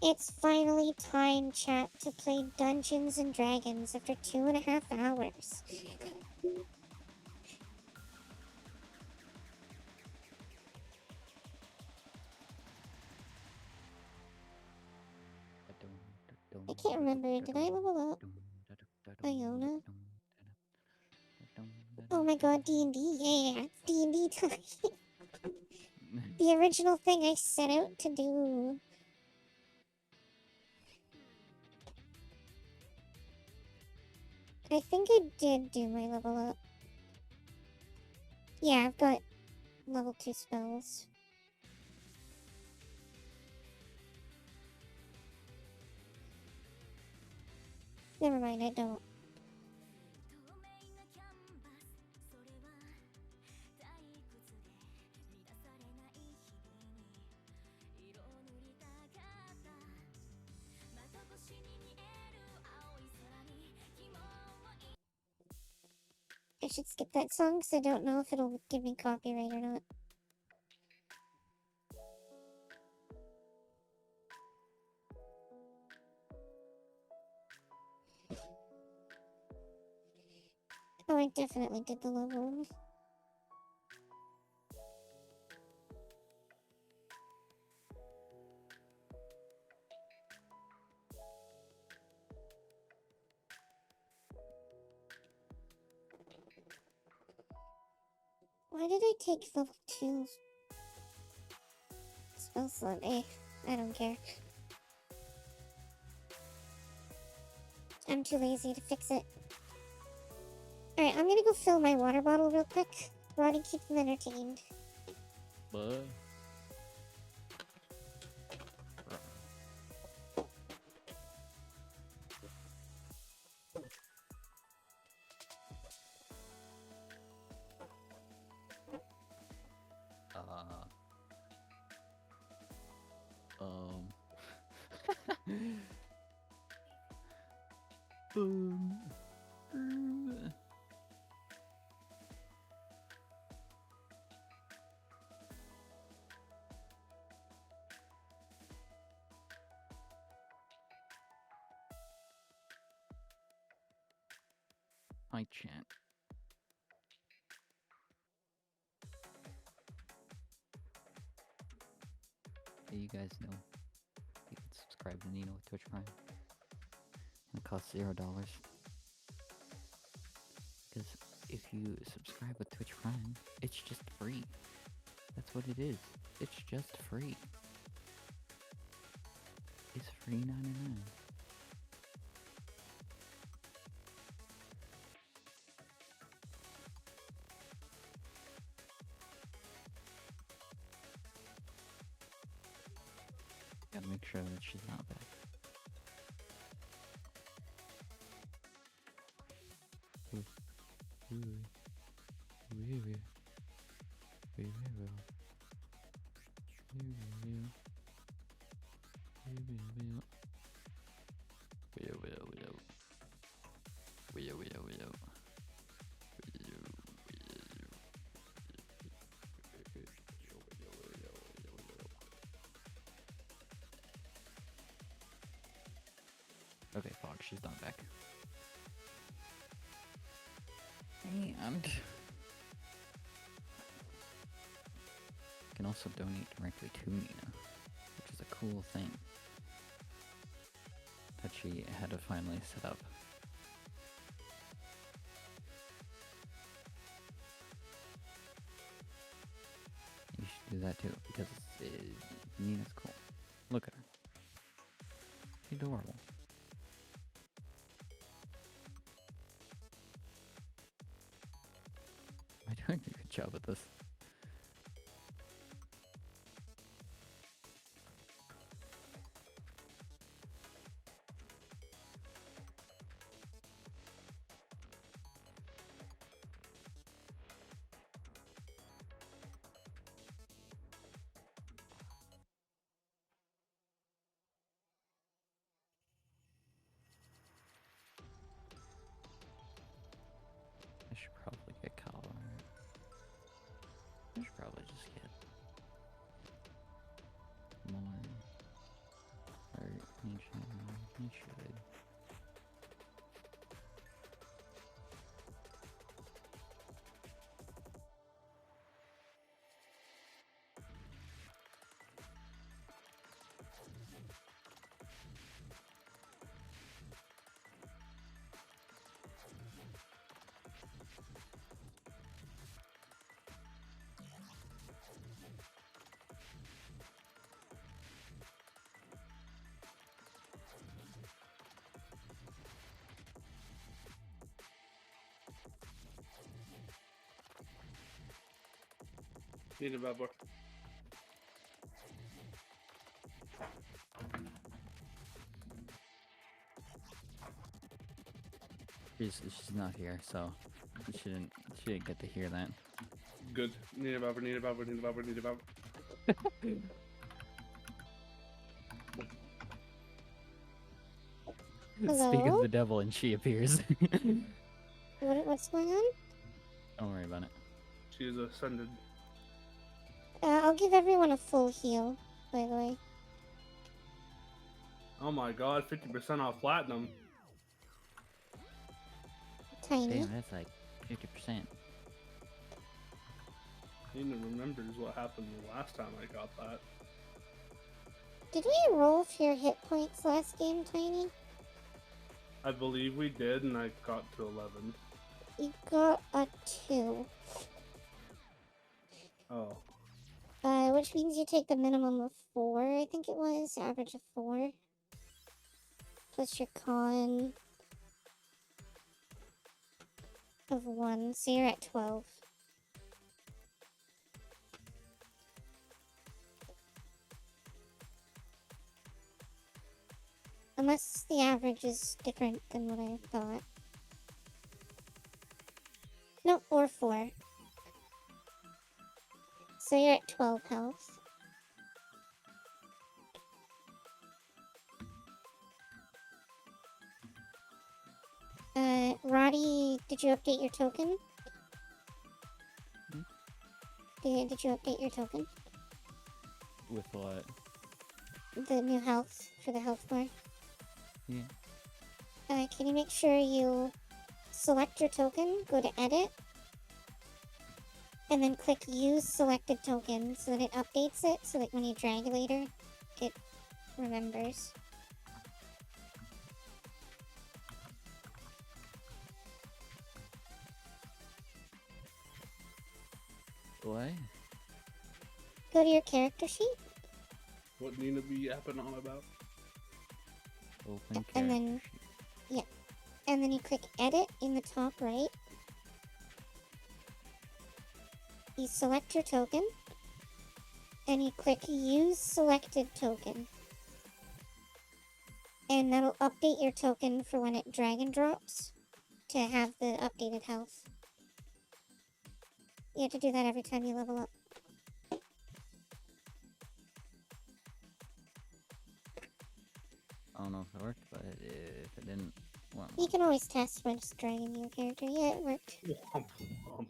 It's finally time, chat, to play Dungeons and Dragons after 2.5 hours. I can't remember. Did I level up Iona? Oh my god, D&D. Yeah, it's D&D time. The original thing I set out to do. I think I did do my level up. Yeah, I've got level 2 spells. Never mind, I don't. I should skip that song because I don't know if it'll give me copyright or not. Oh, I definitely did the level. Why did I take level 2 spell slot? I don't care. I'm too lazy to fix it. Alright, I'm gonna go fill my water bottle real quick. Roddy, keep them entertained. What? Hi, chat. Hey, you guys know you can subscribe to Nino with Twitch Prime. It costs $0. Because if you subscribe with Twitch Prime, it's just free. That's what it is. It's just free. It's free 99. Gotta make sure that she's not back. Okay, Fog, she's not back. And you can also donate directly to Nina, which is a cool thing that she had to finally set up. You should do that too, because Nina's cool. Look at her. She's adorable. Am I doing a good job at this? I should probably get Kyle on it. You should. Need a bubble. She's not here, so she didn't get to hear that. Good. Need a bubble, need a bubble, need a bubble, need a bubble. Speak Hello? of the devil, and she appears. What's going on? Don't worry about it. She is ascended. I'll give everyone a full heal, by the way. Oh my god, 50% off platinum. Tiny. Damn, that's like 50%. Nina remembers what happened the last time I got that. Did we roll for your hit points last game, Tiny? I believe we did, and I got to 11. You got a 2. Oh. Which means you take the minimum of 4, I think it was. Average of 4. Plus your con of 1, so you're at 12. Unless the average is different than what I thought. No, or 4. So you're at 12 health. Roddy, did you update your token? Hmm? Did you update your token? With what? The new health for the health bar? Yeah. Can you make sure you select your token, go to edit, and then click use selected token so that it updates it so that when you drag later, it remembers. What? Go to your character sheet, What Nina be yapping on about? Open character and then sheet. and then you click edit in the top right. You select your token, and you click use selected token. And that'll update your token for when it drag and drops to have the updated health. You have to do that every time you level up. I don't know if it worked, but if it didn't, well, You can always test by just dragging your character. Yeah, it worked. Womp womp.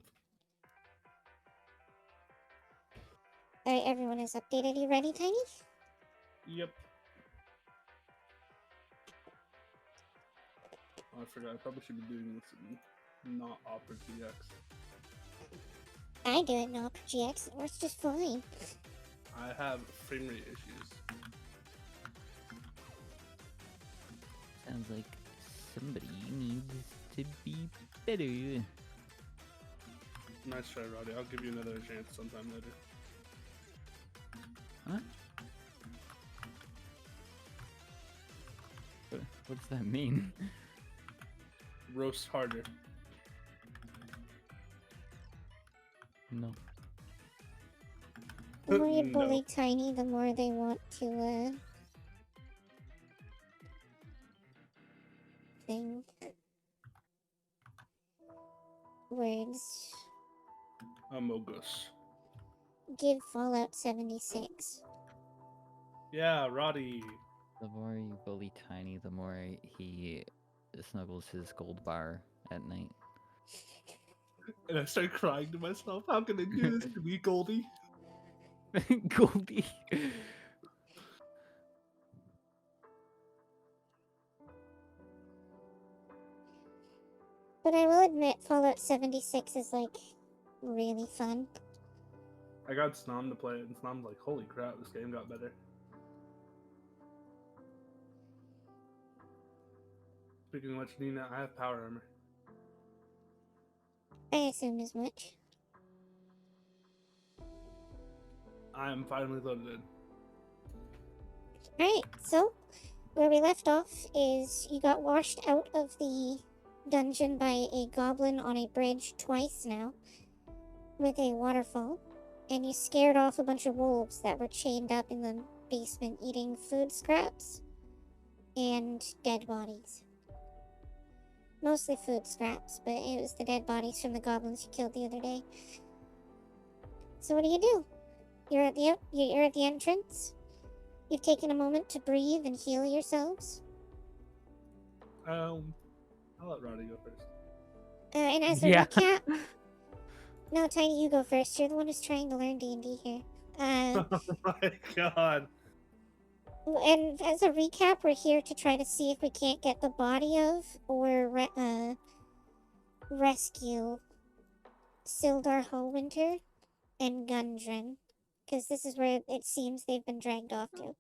Alright, everyone is updated. You ready, Tiny? Yep. Oh, I forgot. I probably should be doing this in not Opera GX. I do it in Opera GX. It works just fine. I have frame rate issues. sounds like somebody needs to be better. Nice try, Roddy. I'll give you another chance sometime later. Huh? What does that mean? Roast harder. No. The more you No. bully Tiny, the more they want to, thing. Words. Amogus. Give Fallout 76. Yeah, Roddy. The more you bully Tiny, the more he snuggles his gold bar at night. And I start crying to myself. How can I do this to me, Goldie? Goldie. But I will admit, Fallout 76 is like really fun. I got Snom to play it, and Snom's like, holy crap, this game got better. Speaking of which, Nina, I have power armor. I assumed as much. I am finally loaded in. Alright, so where we left off is you got washed out of the dungeon by a goblin on a bridge twice now with a waterfall, and you scared off a bunch of wolves that were chained up in the basement eating food scraps and dead bodies. Mostly food scraps, but it was the dead bodies from the goblins you killed the other day. So what do? You're at the entrance. You've taken a moment to breathe and heal yourselves. I'll let Roddy go first. And as a recap, no, Tiny, you go first. You're the one who's trying to learn D&D here. Oh my god. And as a recap, we're here to try to see if we can't get the body of or rescue Sildar Hallwinter and Gundren, because this is where it seems they've been dragged off to.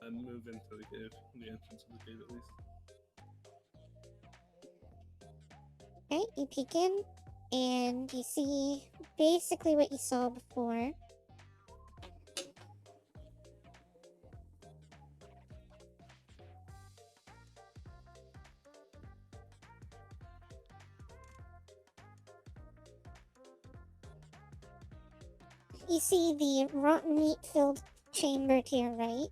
And move into the cave, the entrance of the cave at least. Okay, you peek in, and you see basically what you saw before. You see the rotten meat-filled chamber to your right,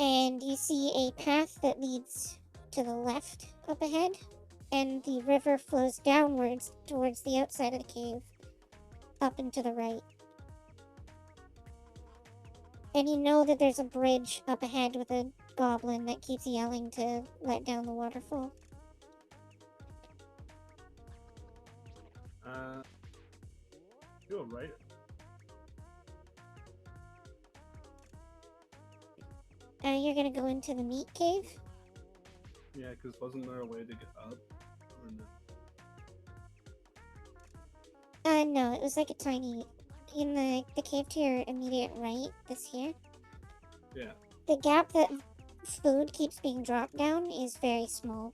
and you see a path that leads to the left up ahead, and the river flows downwards towards the outside of the cave, up and to the right. And you know that there's a bridge up ahead with a goblin that keeps yelling to let down the waterfall. Go right. You're gonna go into the meat cave? Yeah, because wasn't there a way to get up? Or no? No, it was like a tiny... In the cave to your immediate right, this here. Yeah. The gap that food keeps being dropped down is very small.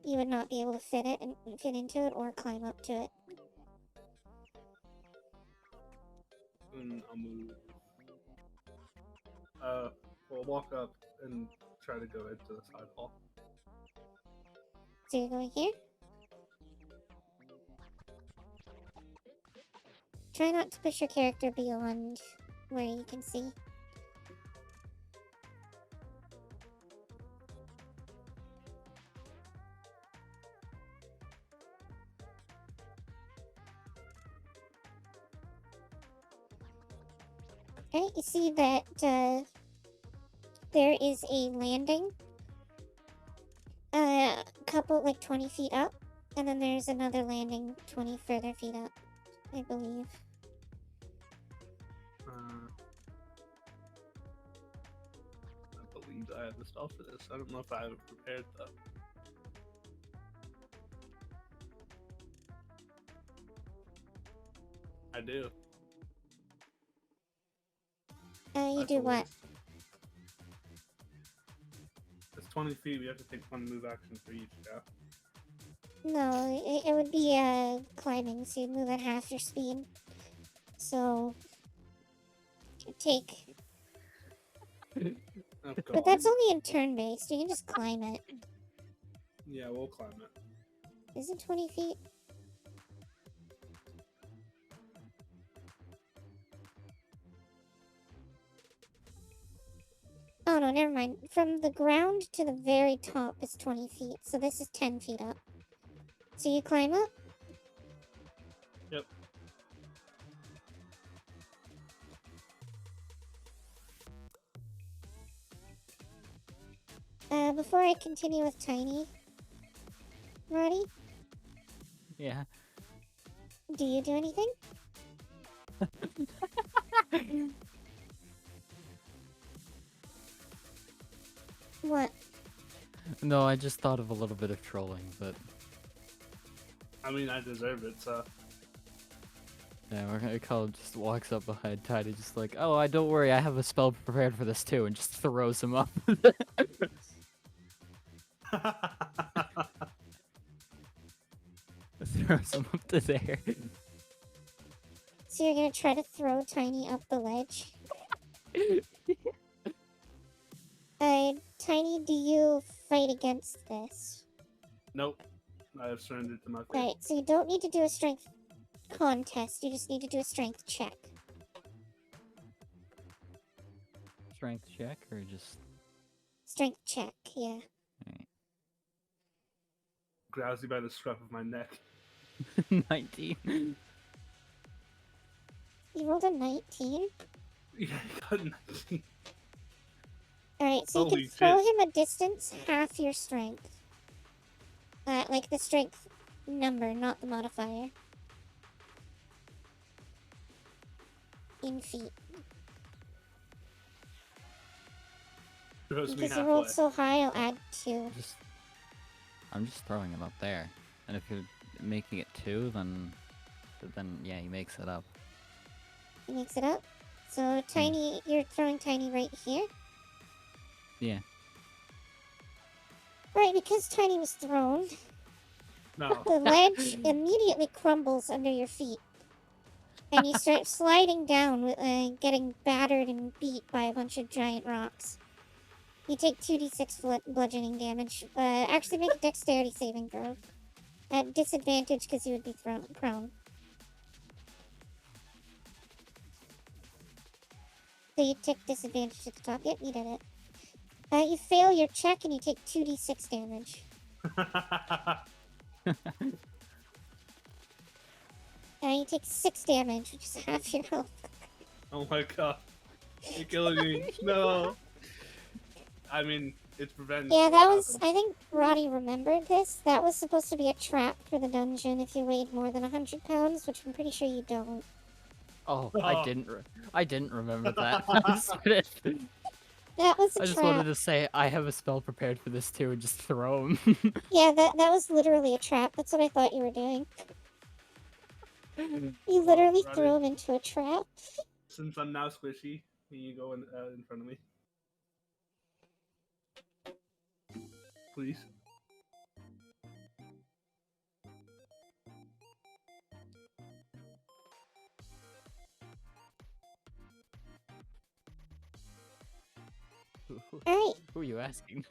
You would not be able to fit into it or climb up to it. And I'll move. We'll walk up and try to go into the side hall. So you're going here? Try not to push your character beyond where you can see. Okay, you see that there is a landing. A couple, like 20 feet up. And then there's another landing 20 further feet up, I believe. I believe I have the spell for this. I don't know if I have it prepared though. I do. You That's do a what? waste. It's 20 feet. We have to take one move action for each, yeah? No, it would be climbing, so you'd move at half your speed. So, take... Oh, But God. that's only in turn-based. You can just climb it. Yeah, we'll climb it. Is it 20 feet? Oh no, never mind. From the ground to the very top is 20 feet, so this is 10 feet up. So you climb up? Yep. Before I continue with Tiny, Roddy, Yeah. do you do anything? What? No, I just thought of a little bit of trolling, but I mean, I deserve it, so. yeah, we're gonna call him just walks up behind Tiny, just like, oh, I don't worry, I have a spell prepared for this too, and just throws him up. Throws him up to there. So you're gonna try to throw Tiny up the ledge? Tiny, do you fight against this? Nope. I have surrendered to my fate. Alright, so you don't need to do a strength contest, you just need to do a strength check. Strength check, or just... Strength check, yeah. Alright. Grabs you by the scruff of my neck. 19. You rolled a 19? Yeah, I got 19. Alright, so you Holy can throw shit. him a distance half your strength. Like the strength number, not the modifier. In feet. Throws me Because you halfway. rolled so high, I'll add 2. I'm just throwing him up there. And if you're making it 2, then yeah, he makes it up. He makes it up. So Tiny, you're throwing Tiny right here? Yeah. Right, because Tiny was thrown, No. the ledge immediately crumbles under your feet. And you start sliding down, with, getting battered and beat by a bunch of giant rocks. You take 2d6 bludgeoning damage. Actually make a dexterity saving throw. At disadvantage because you would be thrown prone. So you take disadvantage at the top. Yep, you did it. You fail your check and you take 2d6 damage. You take 6 damage, which is half your health. Oh my god. You're killing me. No. I mean, it's revenge. Yeah, that was... I think Roddy remembered this. That was supposed to be a trap for the dungeon if you weighed more than 100 pounds, which I'm pretty sure you don't. Oh, Oh. I didn't remember that. That was a I just trap. wanted to say I have a spell prepared for this too, and just throw him. Yeah, that was literally a trap. That's what I thought you were doing. You literally Roddy, threw him into a trap. Since I'm now squishy, can you go in front of me? Please. Alright, Who are you asking?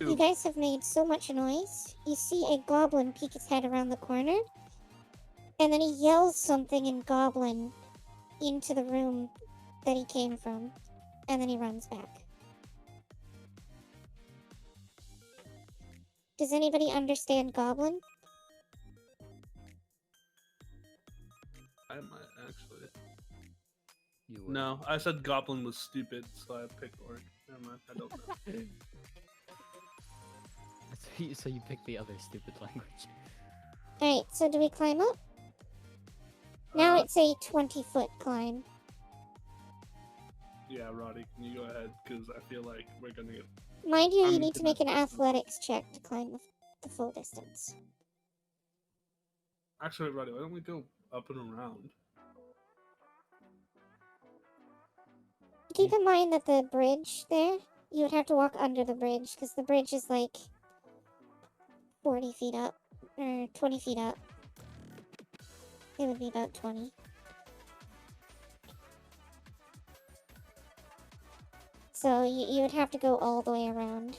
you guys have made so much noise. You see a goblin peek his head around the corner, and then he yells something in goblin into the room that he came from, and then he runs back. Does anybody understand goblin? I might actually. You were. No, I said goblin was stupid, so I picked orc. Never mind, I don't know. So you picked the other stupid language. Alright, so do we climb up? Now it's a 20-foot climb. Yeah, Roddy, can you go ahead? Because I feel like we're gonna get. Mind you, you I'm need to gonna- make an athletics check to climb the full distance. Actually, Roddy, why don't we go up and around? Keep in mind that the bridge there, you would have to walk under the bridge, because the bridge is like 40 feet up, or 20 feet up. It would be about 20. So you would have to go all the way around.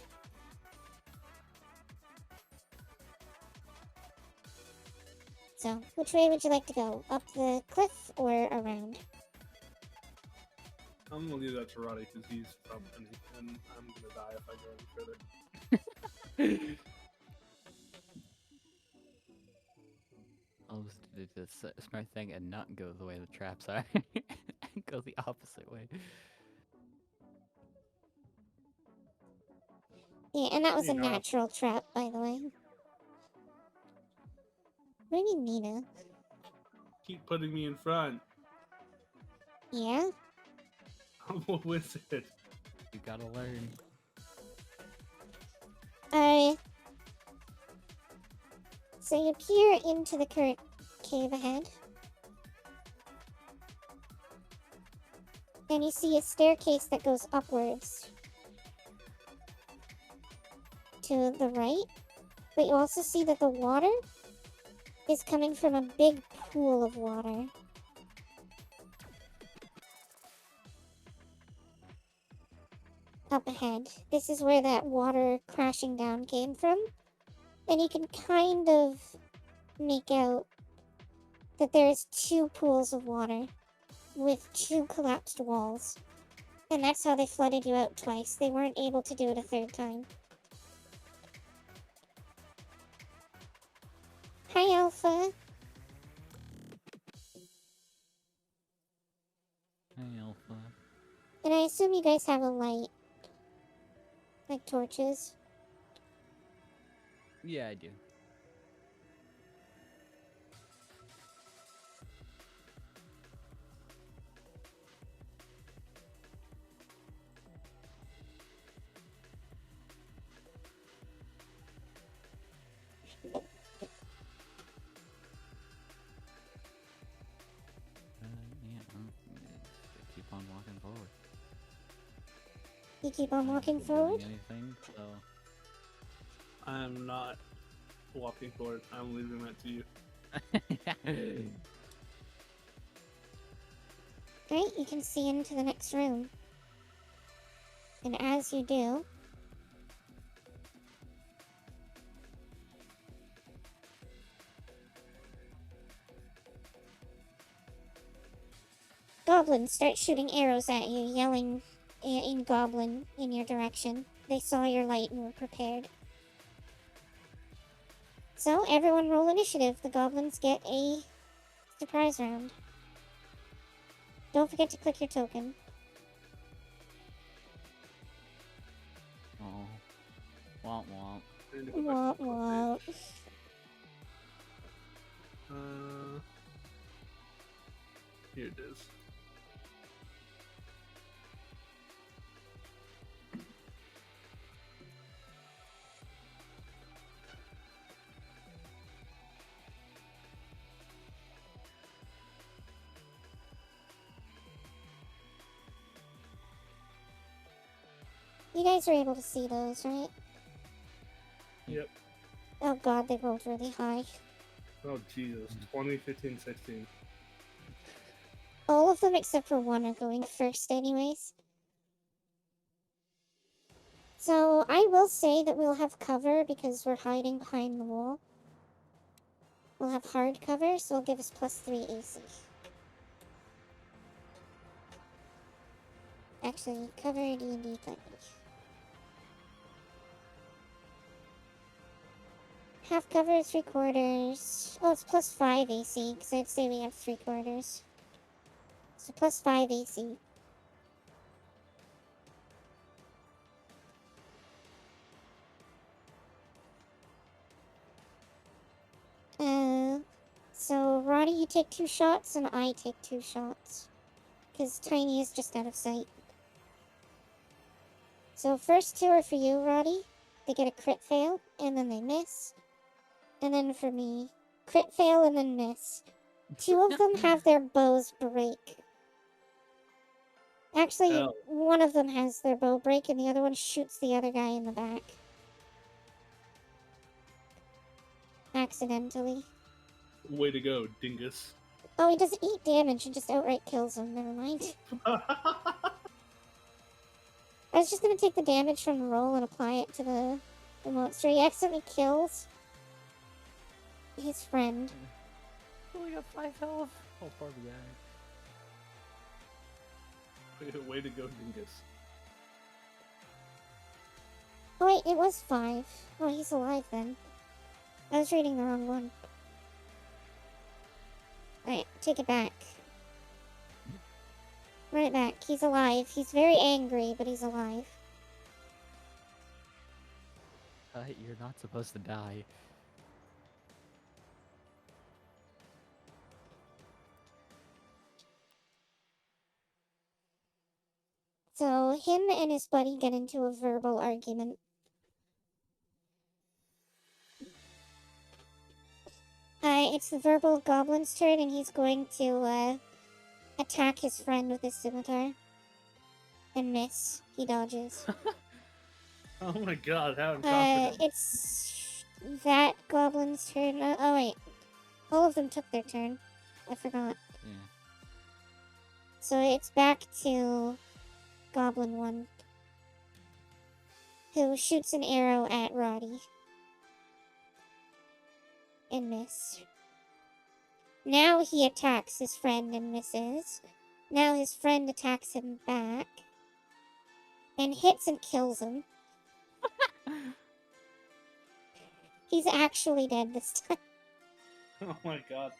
So, which way would you like to go? Up the cliff or around? I'm gonna leave that to Roddy because he's from and I'm gonna die if I go any further. I'll just do this smart thing and not go the way the traps are. Go the opposite way. Yeah, and that was a You know. natural trap, by the way. What do you mean, Nina? Keep putting me in front. Yeah? I'm a wizard. You gotta learn. So you peer into the current cave ahead. And you see a staircase that goes upwards to the right. But you also see that the water is coming from a big pool of water. Up ahead. This is where that water crashing down came from. And you can kind of make out that there's two pools of water with two collapsed walls. And that's how they flooded you out twice. They weren't able to do it a third time. Hi, Alpha. Hey, Alpha. And I assume you guys have a light. Like torches. Yeah, I do. Keep on walking forward. You keep on walking Doing forward? Anything, so... I'm not walking forward. I'm leaving that to you. Right, you can see into the next room. And as you do, goblins start shooting arrows at you, yelling in goblin in your direction. They saw your light and were prepared. So, everyone roll initiative. The goblins get a surprise round. Don't forget to click your token. Oh. Womp womp. I need to go back Womp to the womp. page. Here it is. You guys are able to see those, right? Yep. Oh god, they rolled really high. Oh Jesus. 20, 15, 16. All of them except for one are going first anyways. So, I will say that we'll have cover because we're hiding behind the wall. We'll have hard cover, so it'll give us +3 AC. Actually, cover D&D friendly. Half cover, 3/4. Oh, it's +5 AC, because I'd say we have 3/4. So +5 AC. So Roddy, you take 2 shots, and I take 2 shots. Because Tiny is just out of sight. So first 2 are for you, Roddy. They get a crit fail, and then they miss. And then for me, crit fail and then miss. 2 of them have their bows break. Actually, Oh. one of them has their bow break, and the other one shoots the other guy in the back. Accidentally. Way to go, dingus. Oh, he doesn't eat damage, it just outright kills him. Never mind. I was just gonna take the damage from the roll and apply it to the monster. He accidentally kills his friend. Only got 5 health. Oh, poor guy. Way to go, dingus. Oh wait, it was 5. Oh, he's alive then. I was reading the wrong one. Alright, take it back. Run it back. He's alive. He's very angry, but he's alive. You're not supposed to die. So, him and his buddy get into a verbal argument. It's the verbal goblin's turn, and he's going to attack his friend with his scimitar. And miss. He dodges. Oh my god, how confident. It's that goblin's turn. Oh wait, all of them took their turn. I forgot. Yeah. So it's back to Goblin 1, who shoots an arrow at Roddy. And miss. Now he attacks his friend and misses. Now his friend attacks him back. And hits and kills him. He's actually dead this time. Oh my god.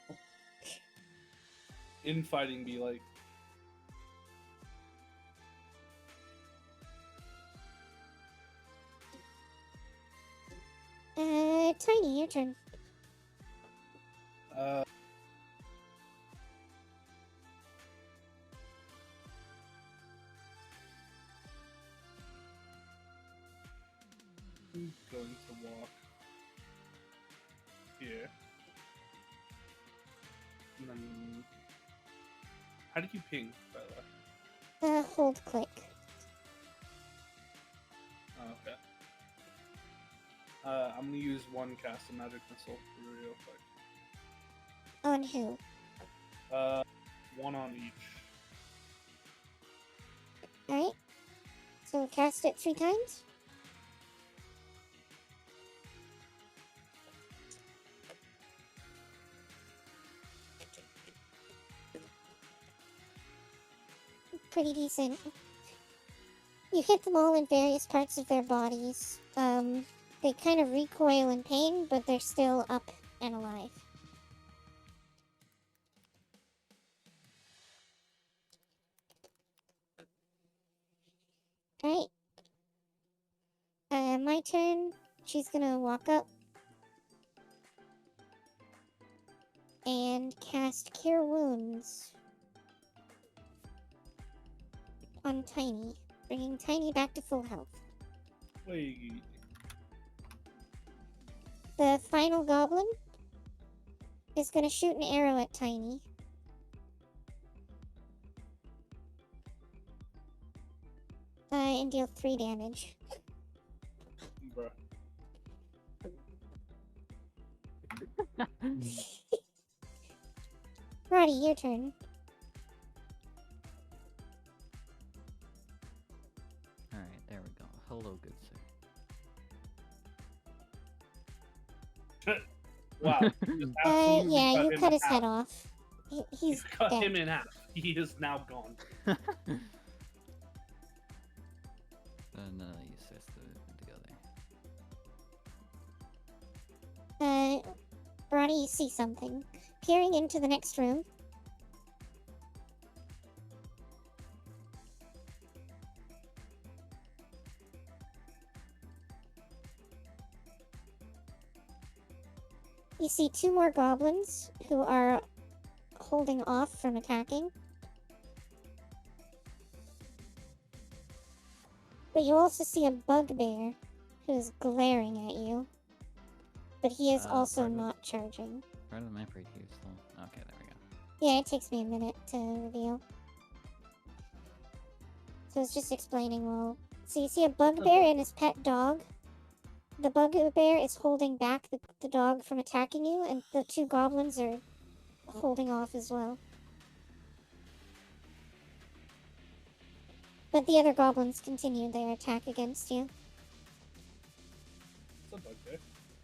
Infighting be like. Tiny, your turn. I'm going to walk here. And then... How do you ping, by the way? Hold click. Oh, okay. I'm gonna use one cast of magic missile real quick. On who? One on each. Alright. So cast it 3 times. Pretty decent. You hit them all in various parts of their bodies. They kind of recoil in pain, but they're still up and alive. Alright. My turn. She's gonna walk up and cast Cure Wounds on Tiny, bringing Tiny back to full health. Wait. The final goblin is gonna shoot an arrow at Tiny. And deal 3 damage. Bruh. Roddy, your turn. Alright, there we go. Hello, good sir. Wow. Just absolutely Yeah, cut you him cut in his half. head off. He's You cut dead. him in half. He is now gone. No, you says together. Roddy, you see something. Peering into the next room. You see 2 more goblins who are holding off from attacking. But you also see a bugbear who is glaring at you. But he is also pardon? not charging. Part of the map right here, so... Okay, there we go. Yeah, it takes me a minute to reveal. So it's just explaining, well... So you see a bugbear and his pet dog. The bugbear is holding back the dog from attacking you, and the 2 goblins are holding off as well. But the other goblins continue their attack against you. It's a bugbear.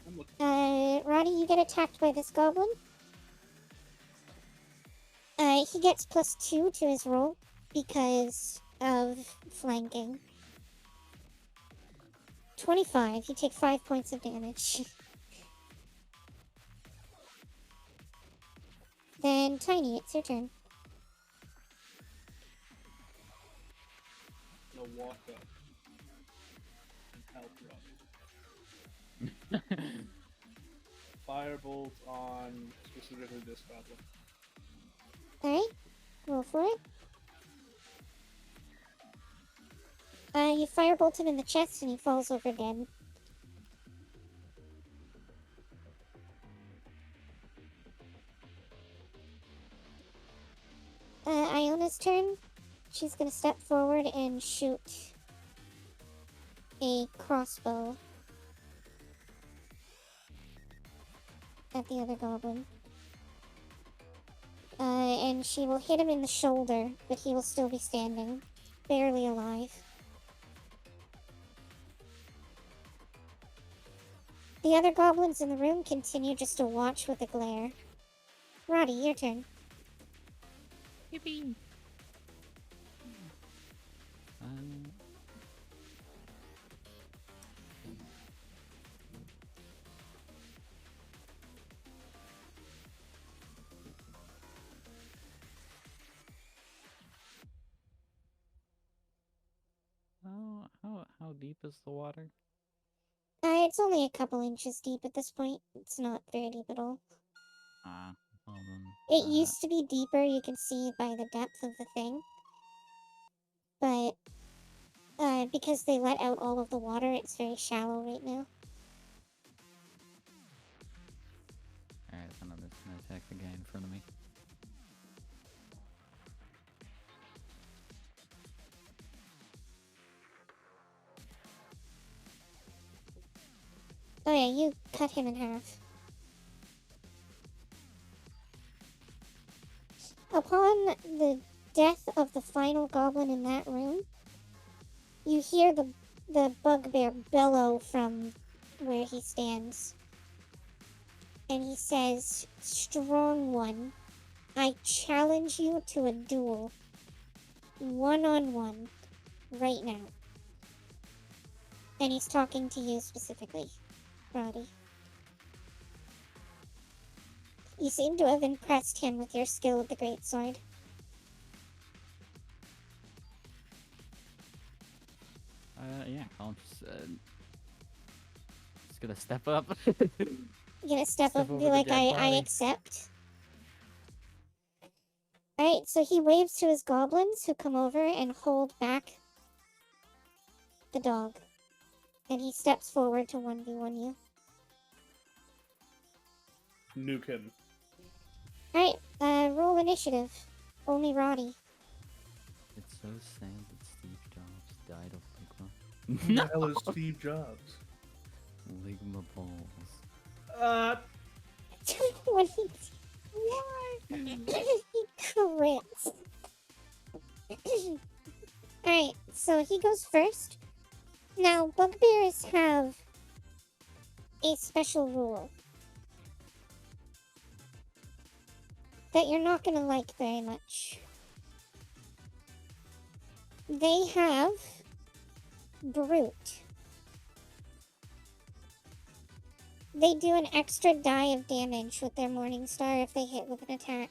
I'm looking. Roddy, you get attacked by this goblin. He gets +2 to his roll because of flanking. 25. You take 5 points of damage. Then, Tiny, it's your turn. I'm gonna walk up and help Robbie. Firebolt on specifically this goblin. Alright, roll for it. You firebolt him in the chest and he falls over dead. Rhoda's turn. She's gonna step forward and shoot a crossbow at the other goblin. And she will hit him in the shoulder, but he will still be standing, barely alive. The other goblins in the room continue just to watch with a glare. Roddy, your turn. Yippee! How deep is the water? It's only a couple inches deep at this point. It's not very deep at all. Well then. It used to be deeper, you can see by the depth of the thing. But, because they let out all of the water, it's very shallow right now. Alright, then I'm just gonna attack the guy in front of me. Oh yeah, you cut him in half. Upon the death of the final goblin in that room, you hear the bugbear bellow from where he stands. And he says, "Strong one, I challenge you to a duel. One-on-one. Right now." And he's talking to you specifically, Roddy. You seem to have impressed him with your skill with the greatsword. Yeah, I'll just gonna step up. You gonna step up and be over the like, dead I body. accept? Alright, so he waves to his goblins who come over and hold back the dog. And he steps forward to 1v1 you. Nuke him. Alright, roll initiative. Only Roddy. It's so sad that Steve Jobs died of Who the hell is Steve Jobs? Ligma balls. 20. Why? He crits. Alright, so he goes first. Now, bugbears have a special rule that you're not gonna like very much. They have Brute. They do an extra die of damage with their Morningstar if they hit with an attack.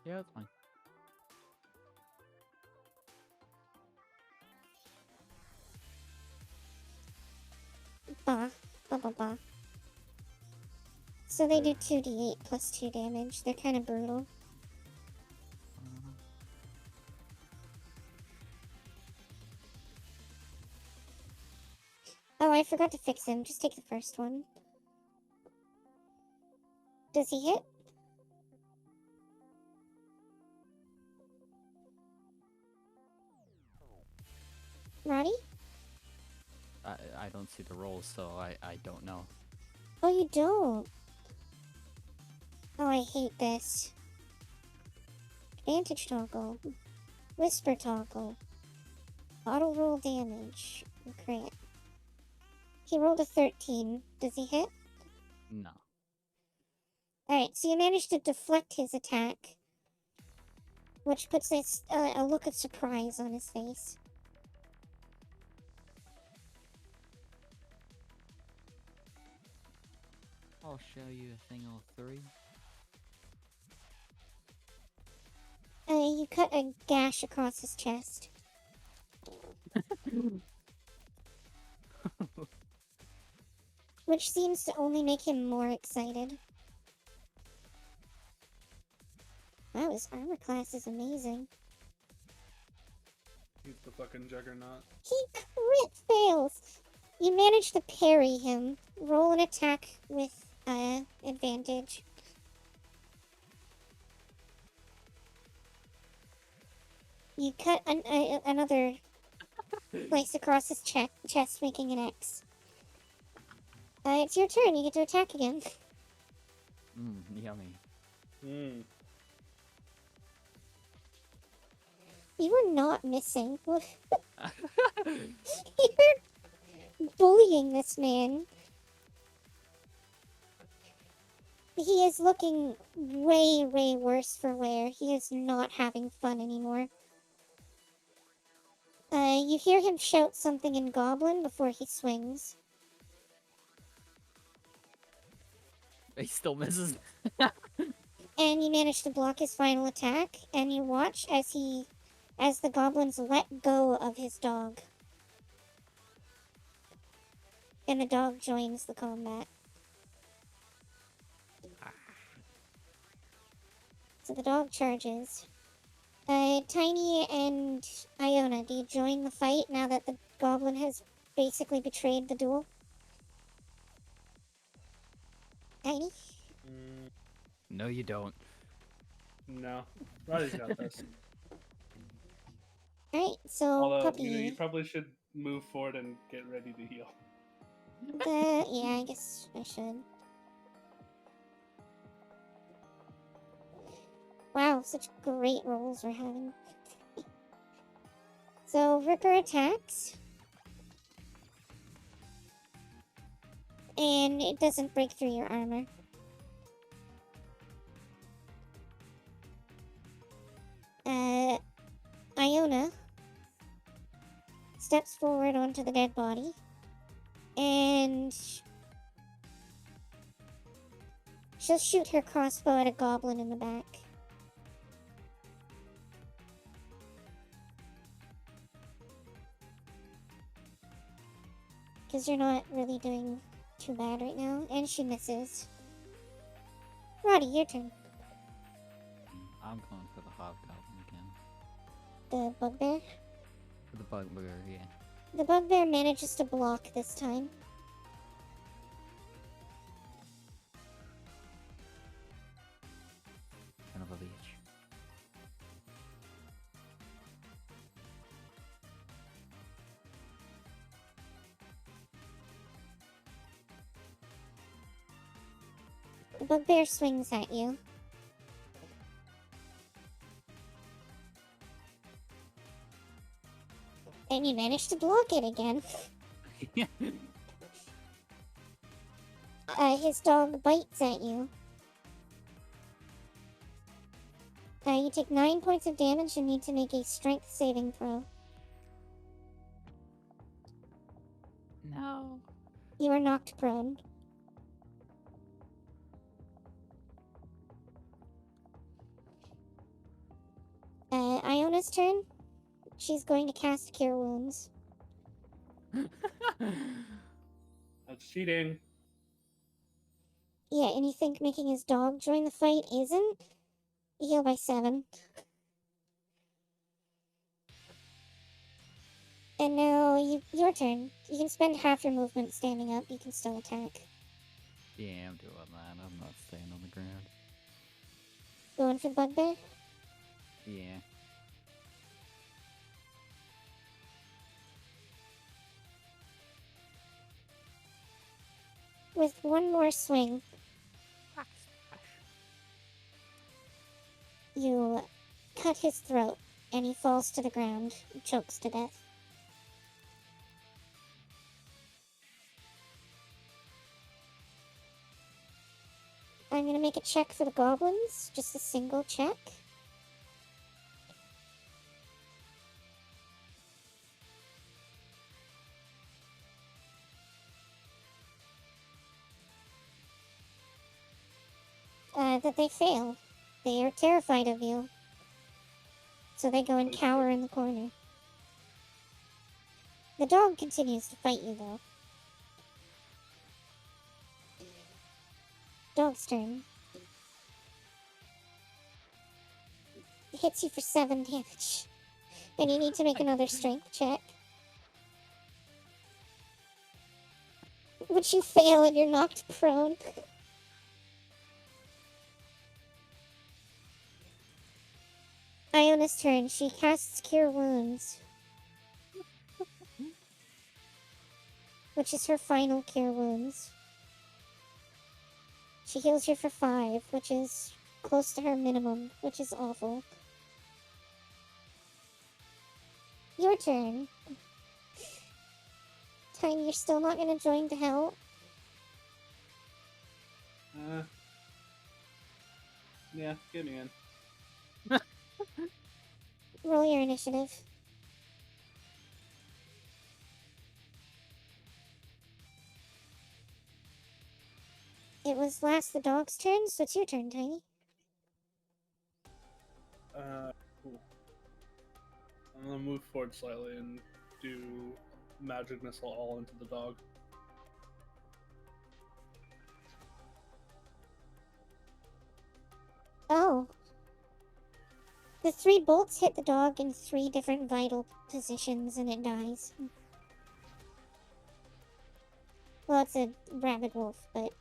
Yeah, that's fine. Bah. Bah bah bah. So they do 2d8 plus 2 damage. They're kind of brutal. Oh, I forgot to fix him. Just take the first one. Does he hit? Roddy? I don't see the rolls, so I don't know. Oh, you don't? Oh, I hate this. Advantage toggle. Whisper toggle. Auto roll damage. Crit. He rolled a 13. Does he hit? No. Alright, so you managed to deflect his attack, which puts a look of surprise on his face. I'll show you a thing or three. You cut a gash across his chest. Which seems to only make him more excited. Wow, his armor class is amazing. He's the fucking juggernaut. He crit fails! You manage to parry him. Roll an attack with advantage. You cut another place across his chest, making an X. It's your turn. You get to attack again. Yummy. Hmm. You were not missing. You're bullying this man. He is looking way, way worse for wear. He is not having fun anymore. You hear him shout something in Goblin before he swings. He still misses. And you manage to block his final attack, and you watch as the goblins let go of his dog. And the dog joins the combat. So the dog charges. Tiny and Iona, do you join the fight now that the goblin has basically betrayed the duel? Tiny? No, you don't. No. Roddy's got this. Alright, so Although, Puppy. you probably should move forward and get ready to heal. Yeah, I guess I should. Wow, such great rolls we're having. So, Ripper attacks. And it doesn't break through your armor. Iona steps forward onto the dead body. And she'll shoot her crossbow at a goblin in the back. Because you're not really doing too bad right now. And she misses. Roddy, your turn. I'm going for the hobgoblin again. The bugbear. For the bugbear, yeah. The bugbear manages to block this time. Son of a bitch. The bugbear swings at you. And you manage to block it again. His dog bites at you. You take 9 points of damage and need to make a strength saving throw. No. You are knocked prone. Iona's turn. She's going to cast Cure Wounds. That's cheating. Yeah, and you think making his dog join the fight isn't? You heal by 7. And now, your turn. You can spend half your movement standing up. You can still attack. Yeah, I'm doing that. I'm not staying on the ground. Going for the bugbear? Yeah. With one more swing, you cut his throat, and he falls to the ground and chokes to death. I'm gonna make a check for the goblins, just a single check. That they fail. They are terrified of you. So they go and cower in the corner. The dog continues to fight you, though. Dog's turn. It hits you for 7 damage. And you need to make another strength check. Which you fail and you're knocked prone. Iona's turn. She casts Cure Wounds, which is her final Cure Wounds. She heals you for 5, which is close to her minimum, which is awful. Your turn. Tiny, you're still not gonna join to help? Yeah, get me in. Roll your initiative. It was last the dog's turn, so it's your turn, Tiny. Cool. I'm gonna move forward slightly and do magic missile all into the dog. Oh. The 3 bolts hit the dog in 3 different vital positions and it dies. Well, it's a rabid wolf, but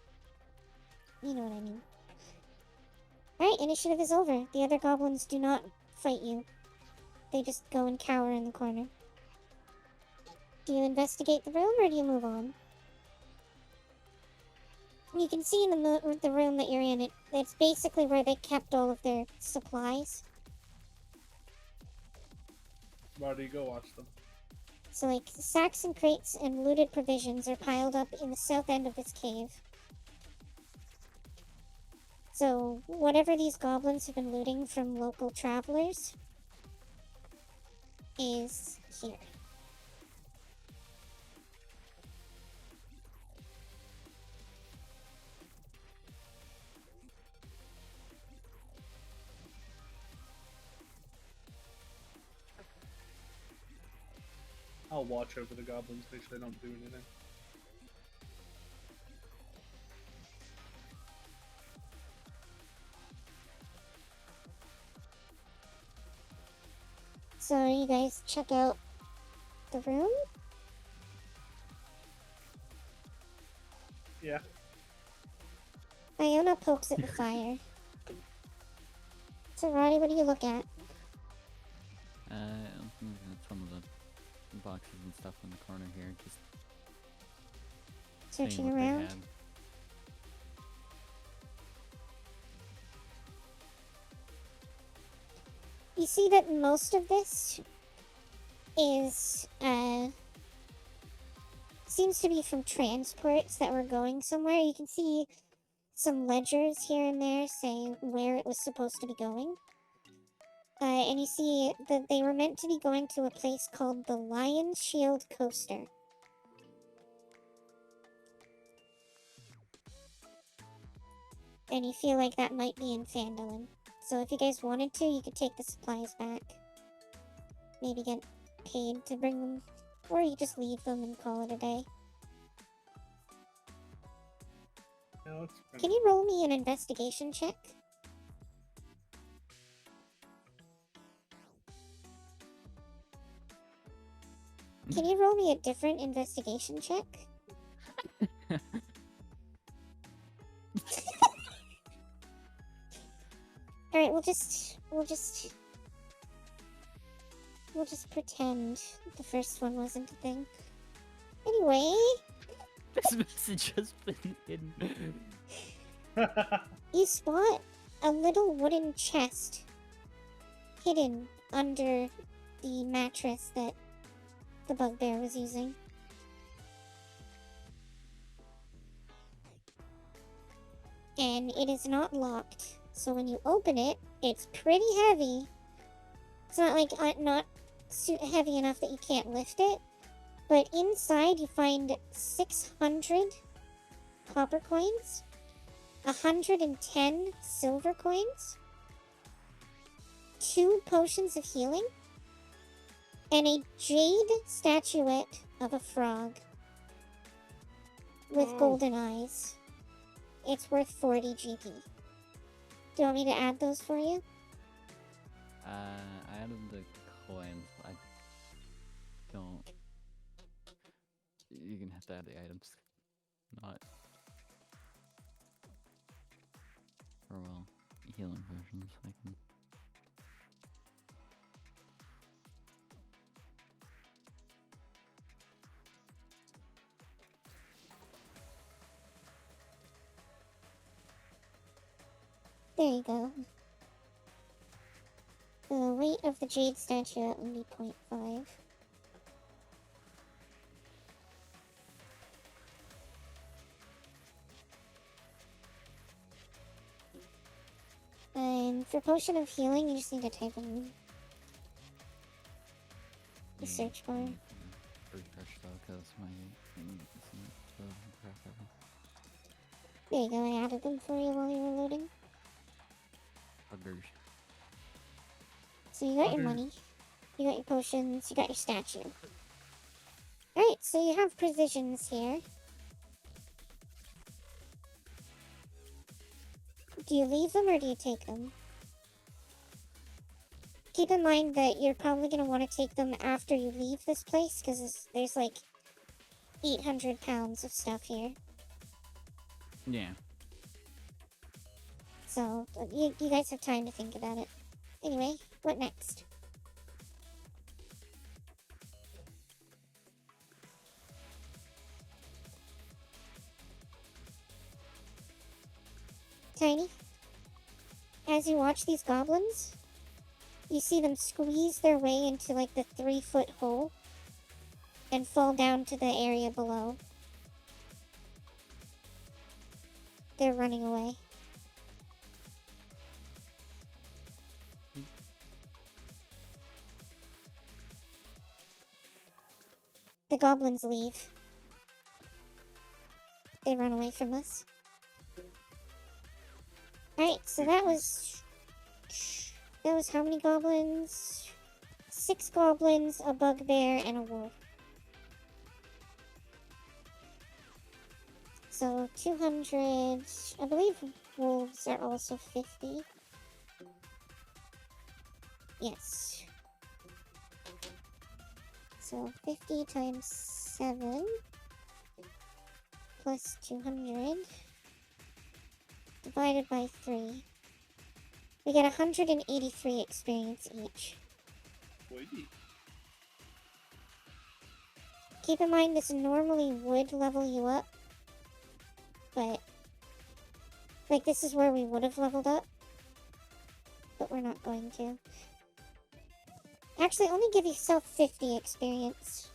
you know what I mean. Alright, initiative is over. The other goblins do not fight you. They just go and cower in the corner. Do you investigate the room or do you move on? You can see in the room that you're in, it's basically where they kept all of their supplies. Roddy, go watch them. So, like, sacks and crates and looted provisions are piled up in the south end of this cave. So, whatever these goblins have been looting from local travelers is here. I'll watch over the goblins, make sure they don't do anything. So, you guys check out the room? Yeah. Iona pokes at the fire. So, Roddy, what do you look at? I'm looking at some of the boxes and stuff in the corner here, just seeing Searching what they around? had. You see that most of this is, seems to be from transports that were going somewhere. You can see some ledgers here and there say where it was supposed to be going. And you see that they were meant to be going to a place called the Lion Shield Coaster. And you feel like that might be in Phandelver. So if you guys wanted to, you could take the supplies back. Maybe get paid to bring them. Or you just leave them and call it a day. Yeah, let's Can you roll me an investigation check? Can you roll me a different investigation check? Alright, we'll just pretend the first one wasn't a thing. Anyway, This message has been hidden. you spot a little wooden chest hidden under the mattress that the bugbear was using. And it is not locked. So when you open it, it's pretty heavy. It's not like not heavy enough that you can't lift it. But inside you find 600 copper coins, 110 silver coins, 2 potions of healing, and a jade statuette of a frog with golden eyes. It's worth 40 GP. Do you want me to add those for you? I added the coins. I don't. You're gonna have to add the items. Not. Or well, healing versions. I can. There you go. The weight of the jade statue would be 0.5. And for potion of healing, you just need to type in the search bar. Refresh though, because my thing isn't so crap ever. There you go, I added them for you while you were loading. Buggers. So you got your Okay. money, you got your potions, you got your statue. Alright, so you have provisions here. Do you leave them or do you take them? Keep in mind that you're probably going to want to take them after you leave this place, because there's like 800 pounds of stuff here. Yeah. So, you guys have time to think about it. Anyway, what next? Tiny, as you watch these goblins, you see them squeeze their way into like the 3-foot hole and fall down to the area below. They're running away. The goblins leave. They run away from us. Alright, so that was how many goblins? 6 goblins, a bugbear, and a wolf. So 200, I believe wolves are also 50. Yes. So 50 times 7 plus 200 divided by 3. We get 183 experience each. Wait. Keep in mind this normally would level you up, but like this is where we would have leveled up, but we're not going to. Actually, only give yourself 50 experience,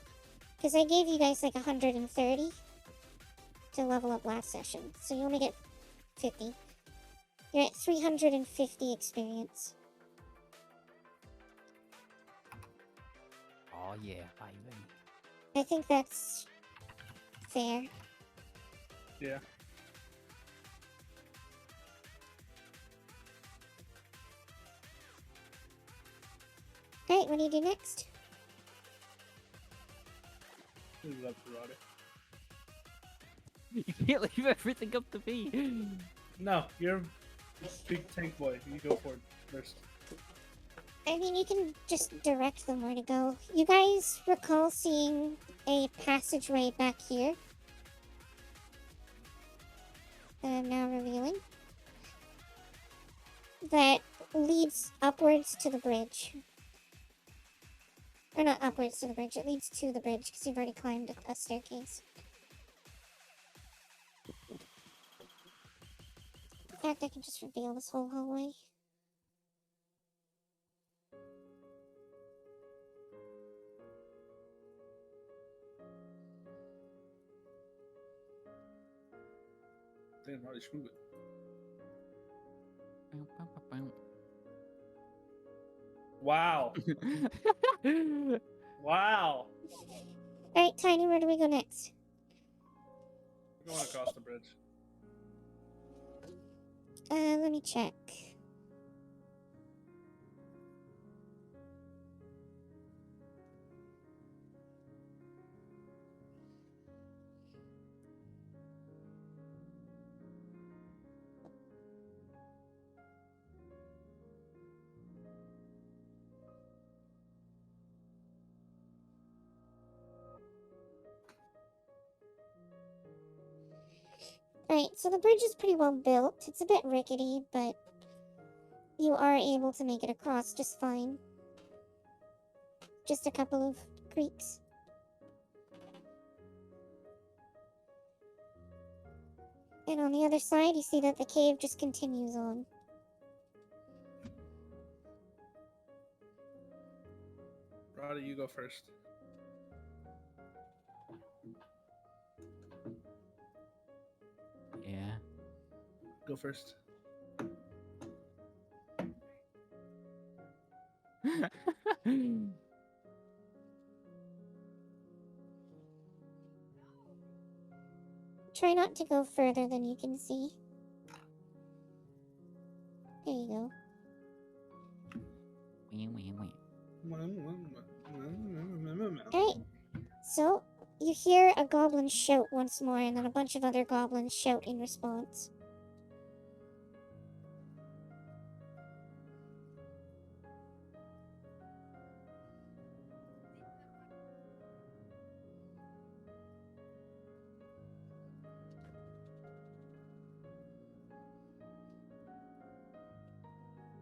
because I gave you guys like 130 to level up last session, so you only get 50. You're at 350 experience. Oh yeah, baby. I think that's fair. Yeah. Alright, what do you do next? Leave it up to Roddy. You can't leave everything up to me. No, you're big tank boy. You go for it first. I mean, you can just direct them where to go. You guys recall seeing a passageway back here that I'm now revealing that leads upwards to the bridge. Or not upwards to the bridge, it leads to the bridge because you've already climbed a staircase. In fact, I can just reveal this whole hallway. Damn, Roddy, move it. Wow. Wow. Alright, Tiny, where do we go next? We're going across the bridge. Let me check. Alright, so the bridge is pretty well built. It's a bit rickety, but you are able to make it across just fine. Just a couple of creaks. And on the other side, you see that the cave just continues on. Roddy, you go first. Yeah. Go first. Try not to go further than you can see. There you go. Alright, so you hear a goblin shout once more, and then a bunch of other goblins shout in response.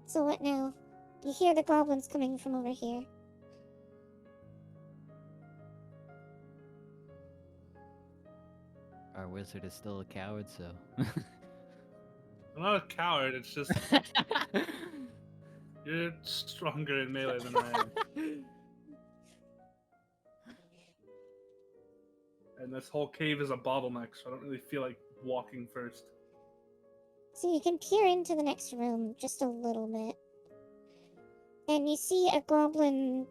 So what now? You hear the goblins coming from over here. Our wizard is still a coward, so. I'm not a coward, it's just you're stronger in melee than I am. And this whole cave is a bottleneck, so I don't really feel like walking first. So you can peer into the next room just a little bit. And you see a goblin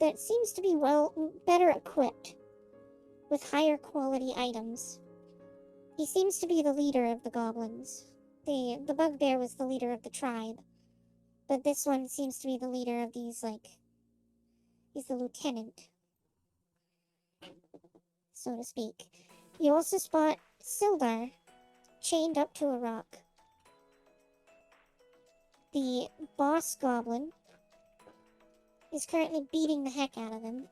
that seems to be better equipped with higher quality items. He seems to be the leader of the goblins. The bugbear was the leader of the tribe. But this one seems to be the leader of these, he's the lieutenant, so to speak. You also spot Sildar chained up to a rock. The boss goblin is currently beating the heck out of him.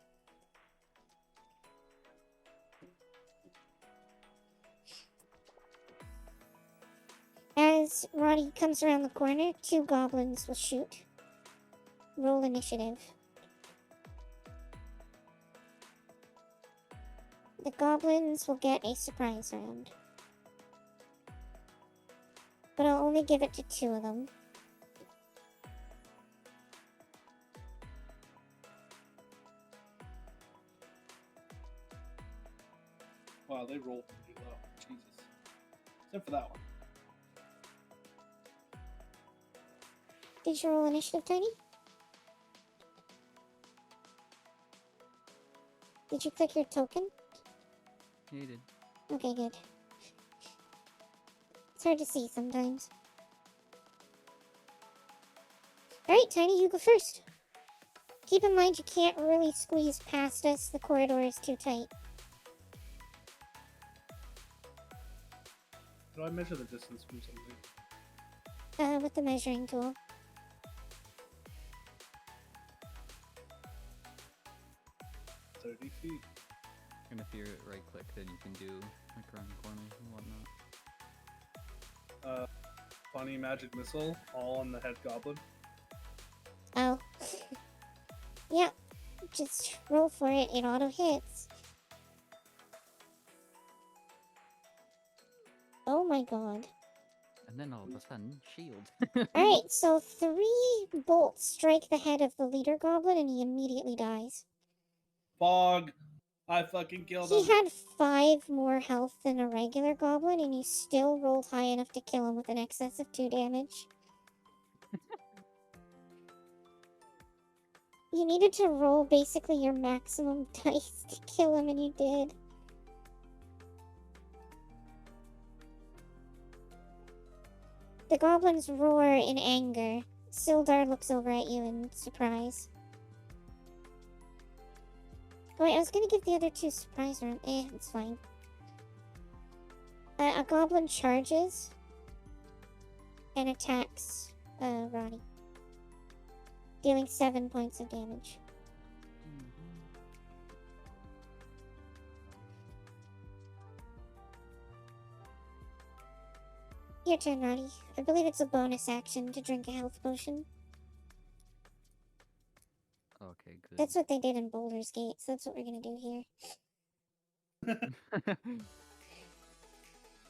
As Roddy comes around the corner, 2 goblins will shoot. Roll initiative. The goblins will get a surprise round. But I'll only give it to 2 of them. Wow, they roll pretty low. Jesus. Except for that one. Did you roll initiative, Tiny? Did you click your token? Yeah, you did. Okay, good. It's hard to see sometimes. Alright, Tiny, you go first. Keep in mind you can't really squeeze past us. The corridor is too tight. How do I measure the distance from something? With the measuring tool. 30 feet. And if you right click, then you can do like around corners and whatnot. Funny magic missile, all on the head goblin. Oh. Yeah. Just roll for it. It auto hits. Oh my god. And then all of a sudden, shield. Alright, so 3 bolts strike the head of the leader goblin and he immediately dies. Fog! I fucking killed He him! had 5 more health than a regular goblin and you still rolled high enough to kill him with an excess of 2 damage. You needed to roll basically your maximum dice to kill him and you did. The goblins roar in anger. Sildar looks over at you in surprise. Oh, wait, I was gonna give the other 2 surprise round. It's fine. A goblin charges and attacks Roddy, dealing 7 points of damage. Your turn, Roddy. I believe it's a bonus action to drink a health potion. Okay, good. That's what they did in Baldur's Gate, so that's what we're gonna do here.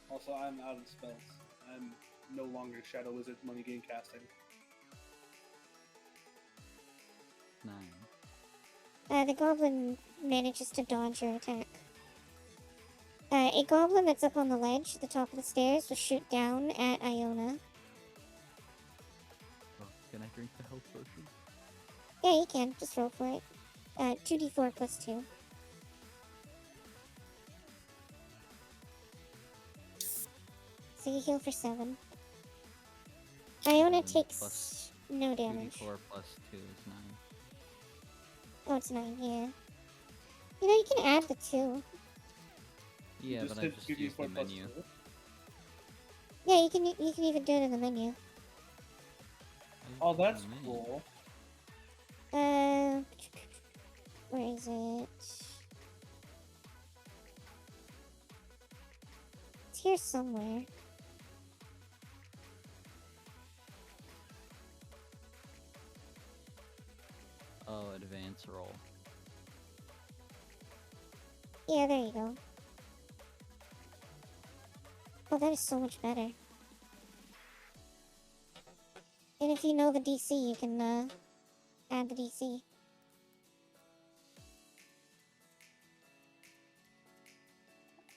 Also, I'm out of spells. I'm no longer Shadow Wizard money gain casting. 9. The goblin manages to dodge your attack. A goblin that's up on the ledge at the top of the stairs will shoot down at Iona. Oh, can I drink the health potion? Yeah, you can. Just roll for it. 2d4 plus 2. So you heal for 7. Iona 7 takes plus no damage. 2d4 plus 2 is 9. Oh, it's 9, yeah. You know, you can add the 2. Yeah, just but I did just used the 2d4 plus menu. 2. Yeah, you can even do it in the menu. Oh, that's cool. Where is it? It's here somewhere. Oh, advance roll. Yeah, there you go. Oh, that is so much better. And if you know the DC, you can add the DC.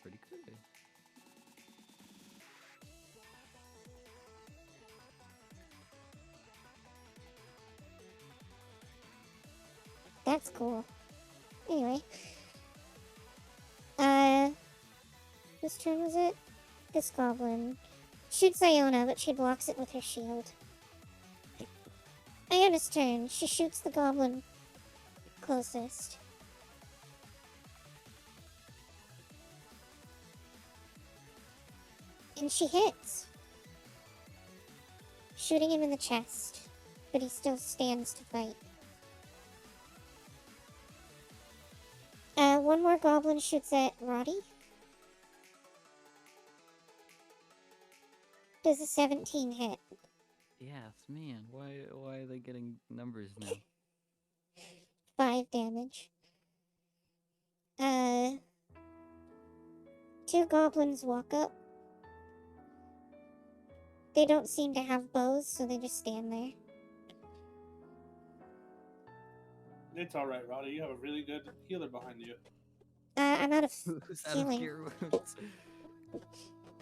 Pretty good. That's cool. Anyway. Whose turn was it? This goblin. Shoots Iona, but she blocks it with her shield. Iona's turn. She shoots the goblin closest. And she hits. Shooting him in the chest. But he still stands to fight. One more goblin shoots at Roddy. Does a 17 hit? Yes, man. Why are they getting numbers now? 5 damage. 2 goblins walk up. They don't seem to have bows, so they just stand there. It's alright, Roddy. You have a really good healer behind you. I'm out of Who's out of healing. cure wounds?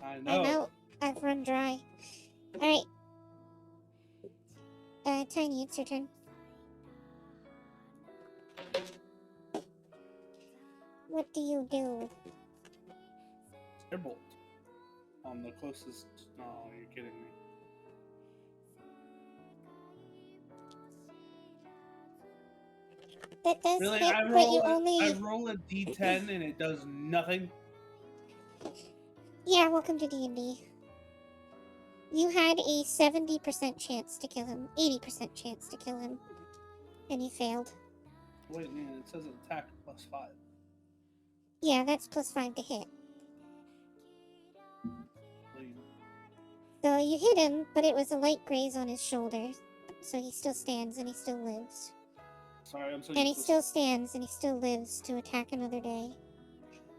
I know. I'm out. I've run dry. Alright. Tiny, it's your turn. What do you do? Airbolt. On the closest. No, you're kidding me. That does Really? hit, I but you roll only... I roll a d10 and it does nothing? Yeah, welcome to D&D. You had a 70% chance to kill him. 80% chance to kill him. And you failed. Wait, man, it says attack plus 5. Yeah, that's plus 5 to hit. Wait. So you hit him, but it was a light graze on his shoulder. So he still stands and he still lives. Sorry, I'm so And he useless. still stands and he still lives to attack another day.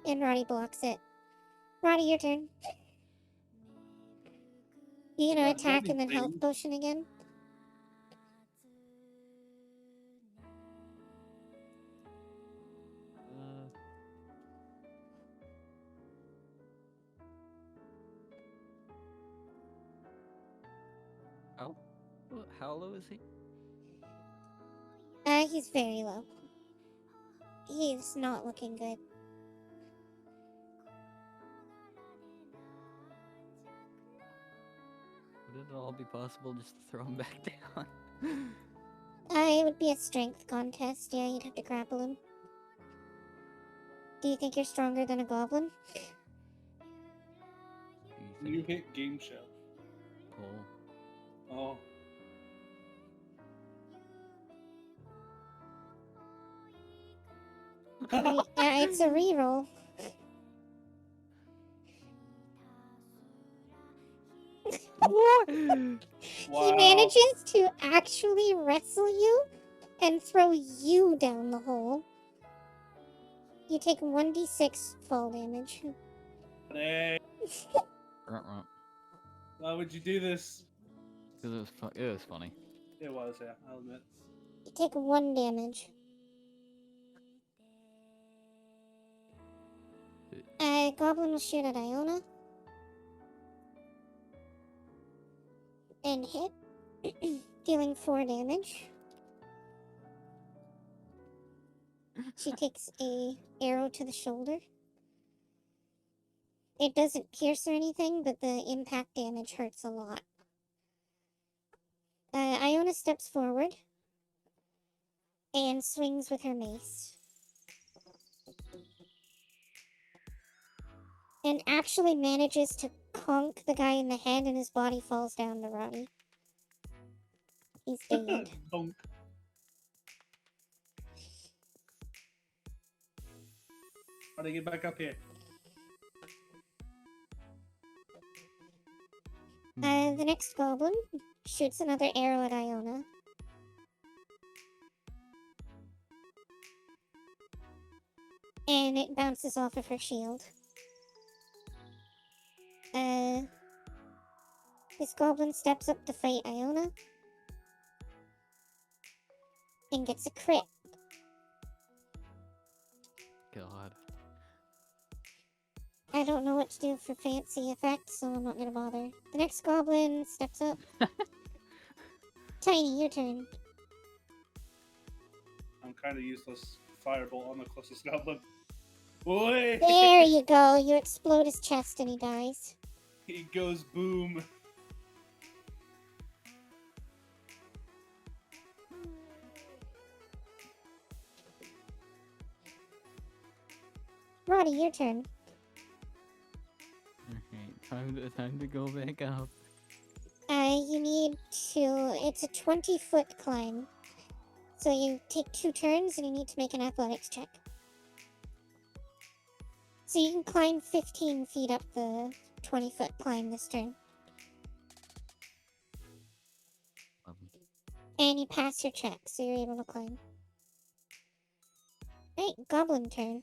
And Roddy blocks it. Roddy, your turn. You gonna attack and then health potion again? Oh, how low is he? He's very low. He's not looking good. Would it all be possible just to throw him back down? It would be a strength contest. Yeah, you'd have to grapple him. Do you think you're stronger than a goblin? You hit game show. Oh. Oh. Yeah, it's a reroll. What? Wow. He manages to actually wrestle you and throw you down the hole. You take 1d6 fall damage. Hey, Runt. why would you do this? Because it was funny. It was, yeah, I'll admit. You take 1 damage. Goblin will shoot at Iona. And hit. Dealing 4 damage. She takes a arrow to the shoulder. It doesn't pierce or anything, but the impact damage hurts a lot. Iona steps forward and swings with her mace. And actually manages to conk the guy in the head, and his body falls down to Roddy. He's dead. Bonk. How do I get back up here? The next goblin shoots another arrow at Iona. And it bounces off of her shield. This goblin steps up to fight Iona. And gets a crit. God. I don't know what to do for fancy effects, so I'm not gonna bother. The next goblin steps up. Tiny, your turn. I'm kind of useless. Firebolt on the closest goblin. Boy! There you go. You explode his chest and he dies. He goes boom. Roddy, your turn. Alright, time to go back up. You need to... It's a 20-foot climb. So you take 2 turns and you need to make an athletics check. So you can climb 15 feet up the 20-foot climb this turn. And you pass your check, so you're able to climb. Right, goblin turn.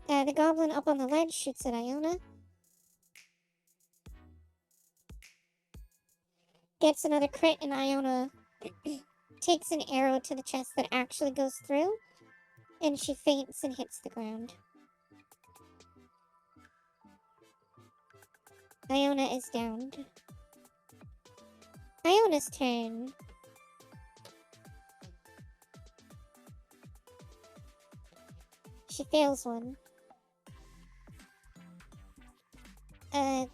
The goblin up on the ledge shoots at Iona. Gets another crit, and Iona takes an arrow to the chest that actually goes through. And she faints and hits the ground. Iona is downed. Iona's turn. She fails one.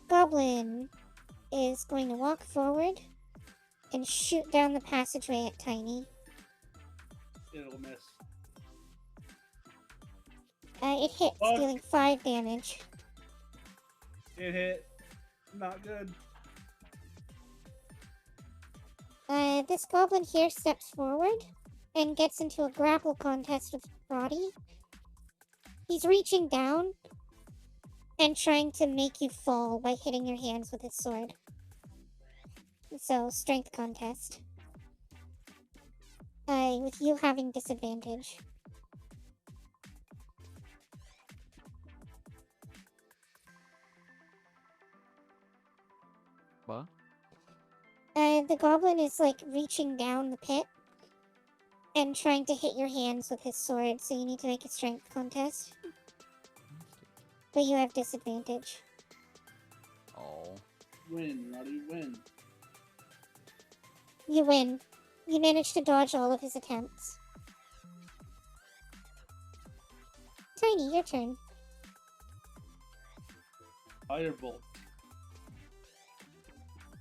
Goblin is going to walk forward and shoot down the passageway at Tiny. It'll miss. It hits, Fuck. dealing 5 damage. It hit. Not good. This goblin here steps forward and gets into a grapple contest with Roddy. He's reaching down and trying to make you fall by hitting your hands with his sword. So, strength contest. With you having disadvantage. What? The goblin is like reaching down the pit and trying to hit your hands with his sword, so you need to make a strength contest. But you have disadvantage. Oh. Win, Roddy, win. You win. You managed to dodge all of his attempts. Tiny, your turn. Firebolt.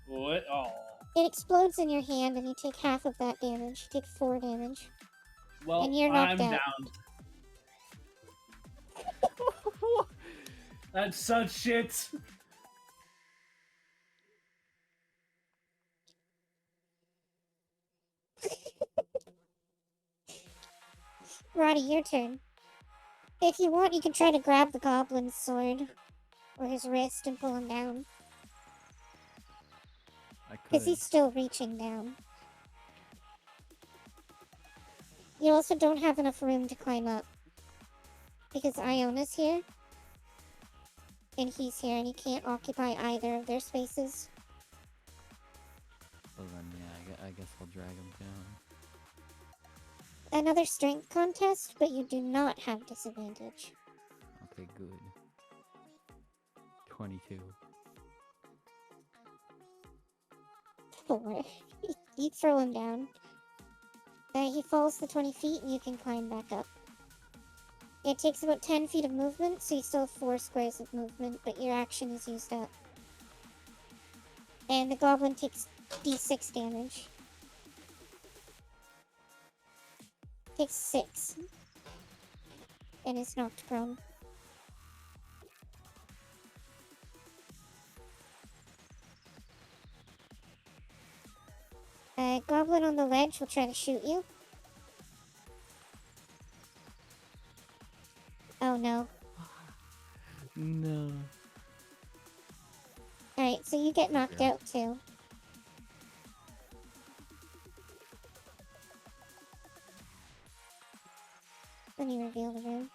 What? Oh. It explodes in your hand and you take half of that damage. You take 4 damage. Well, And you're knocked I'm out. down. That's such shit. Roddy, your turn. If you want, you can try to grab the goblin's sword or his wrist and pull him down. I could. Because he's still reaching down. You also don't have enough room to climb up. Because Iona's here. And he's here, and you can't occupy either of their spaces. So then, yeah, I guess I'll drag him another strength contest, but you do not have disadvantage. Okay, good. 22. 4. You throw him down. He falls the 20 feet and you can climb back up. It takes about 10 feet of movement, so you still have 4 squares of movement, but your action is used up. And the goblin takes d6 damage. Takes 6. And is knocked prone. Goblin on the ledge will try to shoot you. Oh no. No. Alright, so you get knocked out too. Let me reveal the room.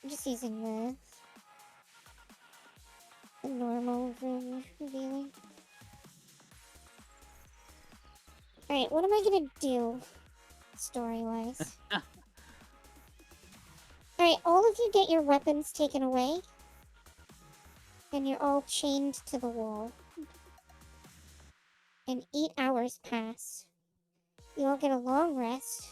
I'm just using the normal room revealing. Alright, what am I gonna do story-wise? Alright, all of you get your weapons taken away. And you're all chained to the wall. And 8 hours pass. You all get a long rest,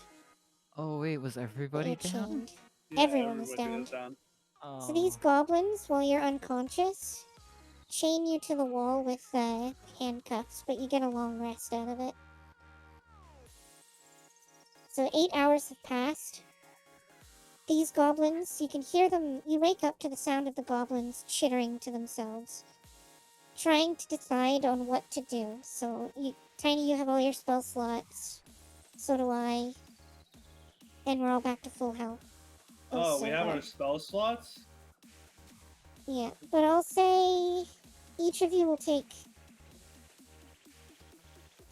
Oh wait, was but everybody you're down? chained. Yeah, Everyone is everybody down. Oh. So these goblins, while you're unconscious, chain you to the wall with handcuffs, but you get a long rest out of it. So 8 hours have passed. These goblins, you can hear them, you wake up to the sound of the goblins chittering to themselves, trying to decide on what to do. So, Tiny, you have all your spell slots. So do I. And we're all back to full health. Oh, we so have good. our spell slots? Yeah, but I'll say each of you will take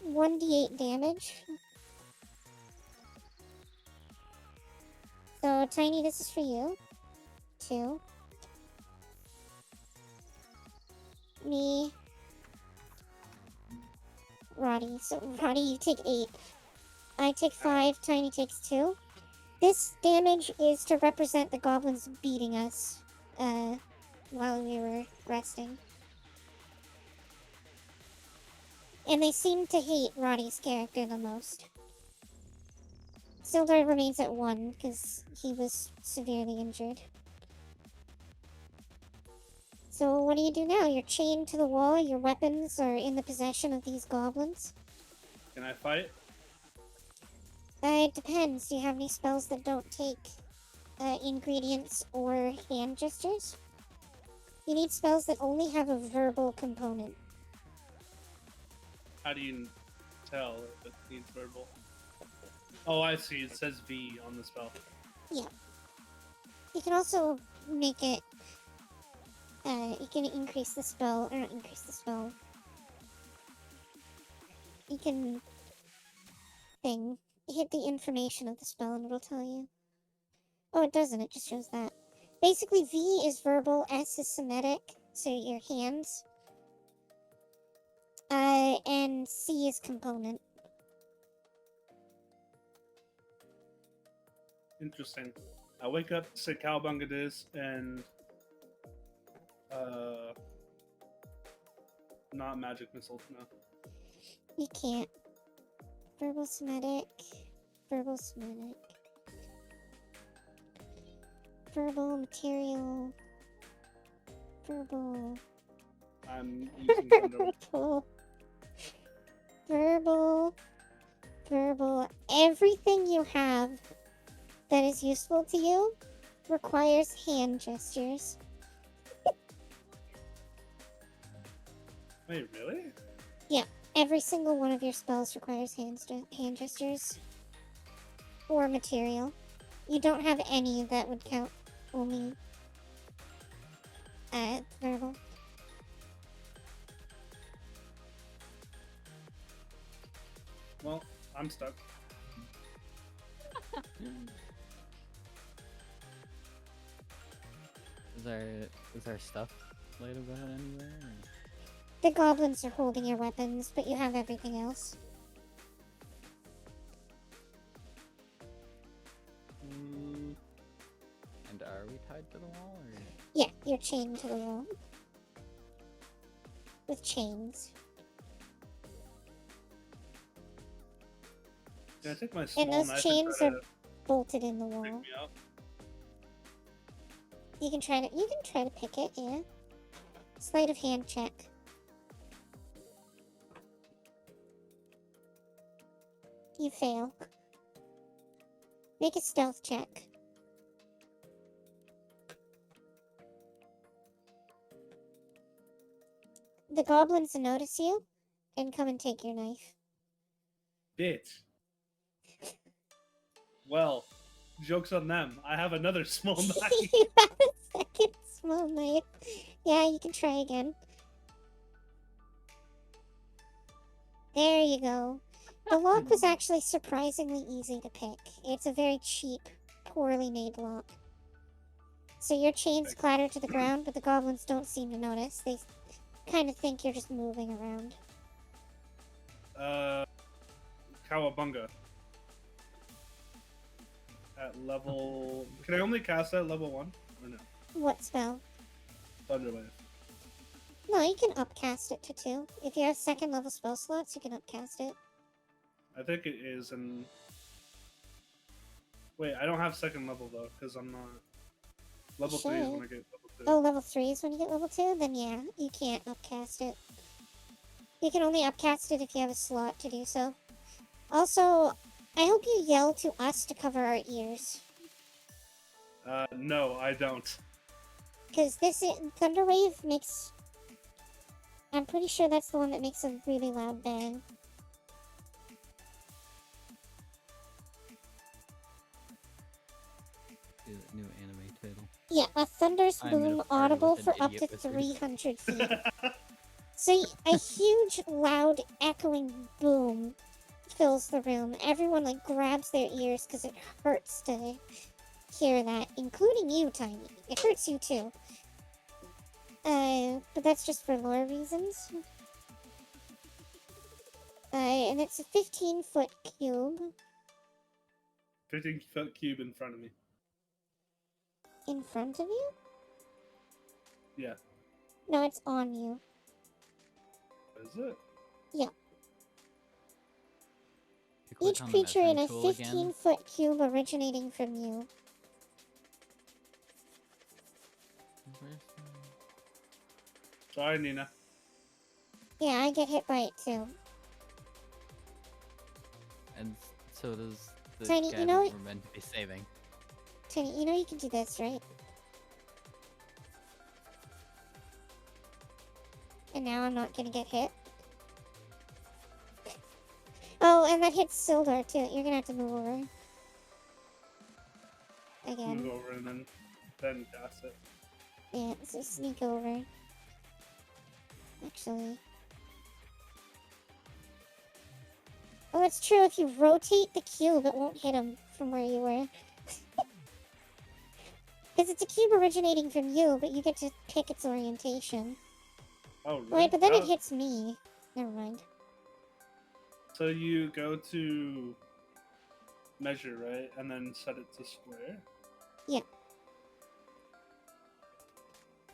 1d8 damage. So, Tiny, this is for you. 2. Me. Roddy. So, Roddy, you take 8. I take 5. Tiny takes 2. This damage is to represent the goblins beating us while we were resting. And they seem to hate Roddy's character the most. Sildar remains at 1 because he was severely injured. So what do you do now? You're chained to the wall, your weapons are in the possession of these goblins. Can I fight? It depends. Do you have any spells that don't take ingredients or hand gestures? You need spells that only have a verbal component. How do you tell if it needs verbal? Oh, I see. It says V on the spell. Yeah. You can also make it... you can increase the spell... Or not increase the spell. You can... hit the information of the spell and it'll tell you. Oh, it doesn't. It just shows that. Basically, V is verbal, S is somatic, so your hands. And C is component. Interesting. I wake up, say cowabunga this, and not magic missile. No. You can't. Verbal somatic. Verbal somatic. Verbal material. Verbal. I'm using Phandelver. Verbal. Everything you have that is useful to you requires hand gestures. Wait, really? Yeah, every single one of your spells requires hand gestures. Or material. You don't have any that would count only verbal. Well, I'm stuck. Is our stuff laid about anywhere? Or? The goblins are holding your weapons, but you have everything else. Mm, And are we tied to the wall, or? Yeah, you're chained to the wall. With chains. can I take my And small those knife chains and are try to bolted in the pick wall. me up? You can try to pick it, yeah. Sleight of hand check. You fail. Make a stealth check. The goblins notice you and come and take your knife. Bitch. Well, joke's on them. I have another small knife. You have a second small knife. Yeah, you can try again. There you go. The lock was actually surprisingly easy to pick. It's a very cheap, poorly made lock. So your chains clatter to the ground, but the goblins don't seem to notice. They kind of think you're just moving around. Cowabunga. At level... Can I only cast that at level 1? Or no? What spell? Thunderwave. No, you can upcast it to 2. If you have second level spell slots, you can upcast it. I think it is in... Wait, I don't have second level though, because I'm not... Level 3 is when I get level 2. Oh, level 3 is when you get level 2? Then yeah, you can't upcast it. You can only upcast it if you have a slot to do so. Also, I hope you yell to us to cover our ears. No, I don't. Because Thunderwave makes... I'm pretty sure that's the one that makes a really loud bang. New anime title. Yeah, a thunder's I'm in a boom party audible with an for up to idiot wizard. 300 feet. So a huge, loud, echoing boom fills the room. Everyone grabs their ears because it hurts to hear that, including you, Tiny. It hurts you too. But that's just for lore reasons. And it's a 15-foot cube 15-foot cube in front of me. in front of you? Yeah. No, it's on you. Is it? Yeah. You click Each on the creature in a measuring tool again. 15-foot cube originating from you. Where's Sorry, Nina. Yeah, I get hit by it too. and so does the Tiny, guy you know that what? we're meant to be saving. Tiny, you know you can do this, right? And now I'm not gonna get hit. Oh, and that hits Sildar too. You're gonna have to move over. Again. Move over and then cast it. Yeah, so sneak over. Actually. Oh, it's true. If you rotate the cube, it won't hit him from where you were. Because it's a cube originating from you, but you get to pick its orientation. Oh, really? Wait, but then it Oh, hits me. Never mind. So you go to measure, right? And then set it to square? Yeah.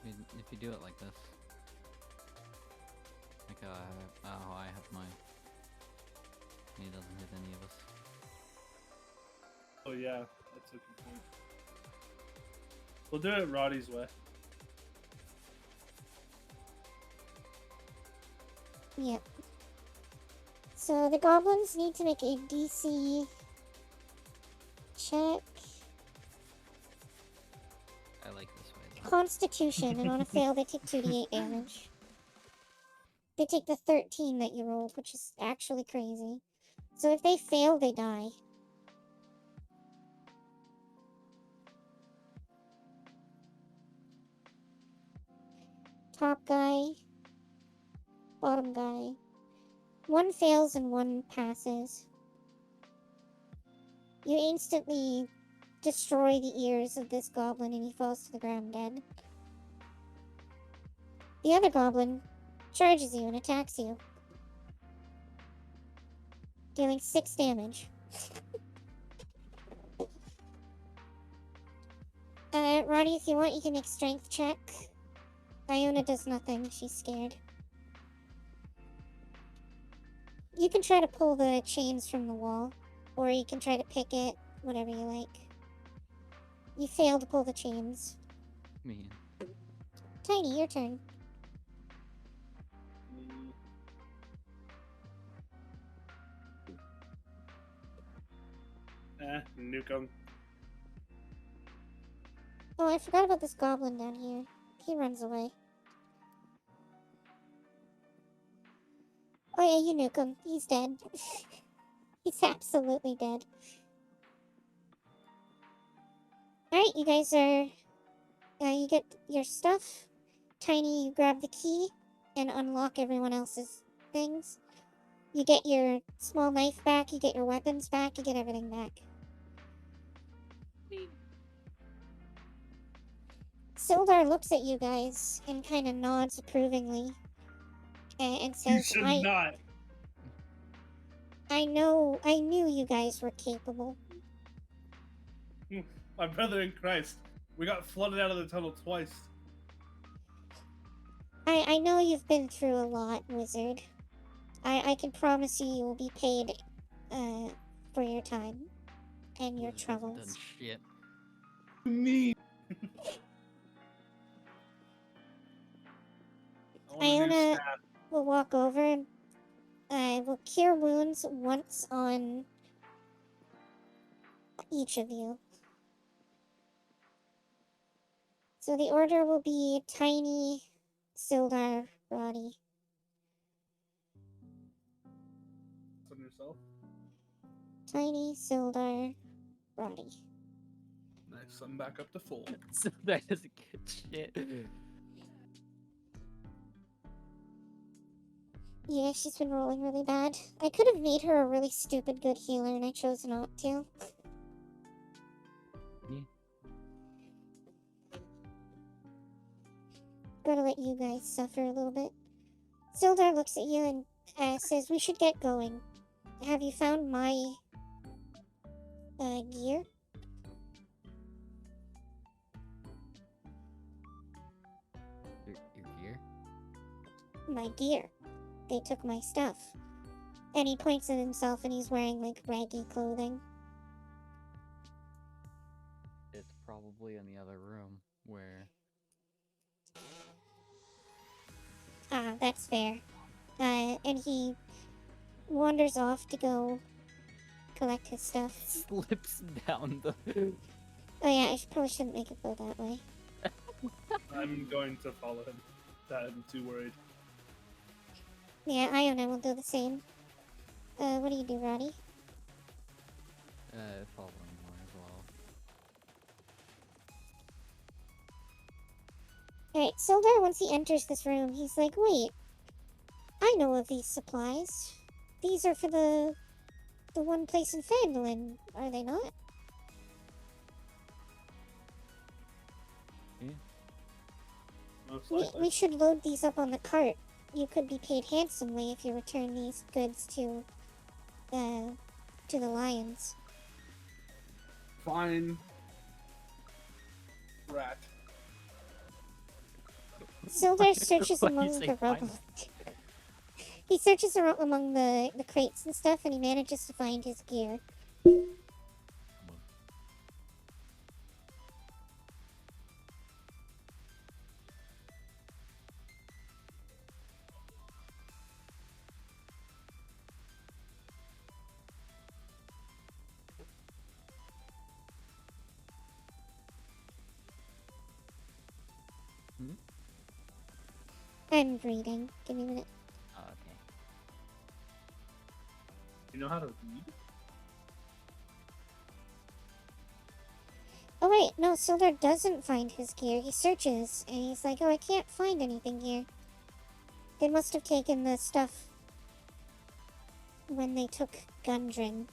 If you do it like this. Like how I have mine. He doesn't hit any of us. Oh, yeah. That's a good point. We'll do it Roddy's way. Yep. So the goblins need to make a DC check. I like this way though. Constitution, and on a fail, they take 2d8 damage. They take the 13 that you rolled, which is actually crazy. So if they fail, they die. Top guy. Bottom guy. One fails and one passes. You instantly destroy the ears of this goblin and he falls to the ground dead. The other goblin charges you and attacks you, dealing 6 damage. Roddy, if you want, you can make strength check. Iona does nothing. She's scared. You can try to pull the chains from the wall, or you can try to pick it, whatever you like. You fail to pull the chains. Man. Tiny, your turn. Nuke 'em. Oh, I forgot about this goblin down here. He runs away. Oh yeah, you nuke him. He's dead. He's absolutely dead. Alright, you guys are... you get your stuff. Tiny, you grab the key and unlock everyone else's things. You get your small knife back, you get your weapons back, you get everything back. Sildar looks at you guys and kind of nods approvingly and You says, should not. I knew you guys were capable. My brother in Christ. We got flooded out of the tunnel twice. I know you've been through a lot, wizard. I can promise you will be paid for your time and your Wizard hasn't troubles. done shit. Me. Iona will walk over and will cure wounds once on each of you. So the order will be Tiny, Sildar, Roddy. On yourself. Tiny, Sildar, Roddy. Nice. I'm back up to full. So that doesn't get shit. Yeah, she's been rolling really bad. I could have made her a really stupid good healer, and I chose not to. Yeah. Gotta let you guys suffer a little bit. Sildar looks at you and says, we should get going. Have you found my gear? Your gear? My gear. They took my stuff. And he points at himself and he's wearing like raggy clothing. It's probably in the other room where... Ah, that's fair. And he wanders off to go collect his stuff. slips down the... Oh yeah, probably shouldn't make it go that way. I'm going to follow him. I'm too worried. Yeah, Iona will do the same. What do you do, Roddy? Following more as well. Alright, Sildar, once he enters this room, he's like, wait, I know of these supplies. These are for the one place in Phandelver, are they not? Yeah. Most We likely. should load these up on the cart. You could be paid handsomely if you return these goods to the lions. Fine. Rat. Sildar searches Why do you among say the fine? rubble. He searches among the crates and stuff, and he manages to find his gear. Hmm? I'm reading. Give me a minute. Oh, okay. You know how to read? Oh wait, no, Sildar doesn't find his gear. He searches, and he's like, oh, I can't find anything here. They must have taken the stuff when they took Gundren.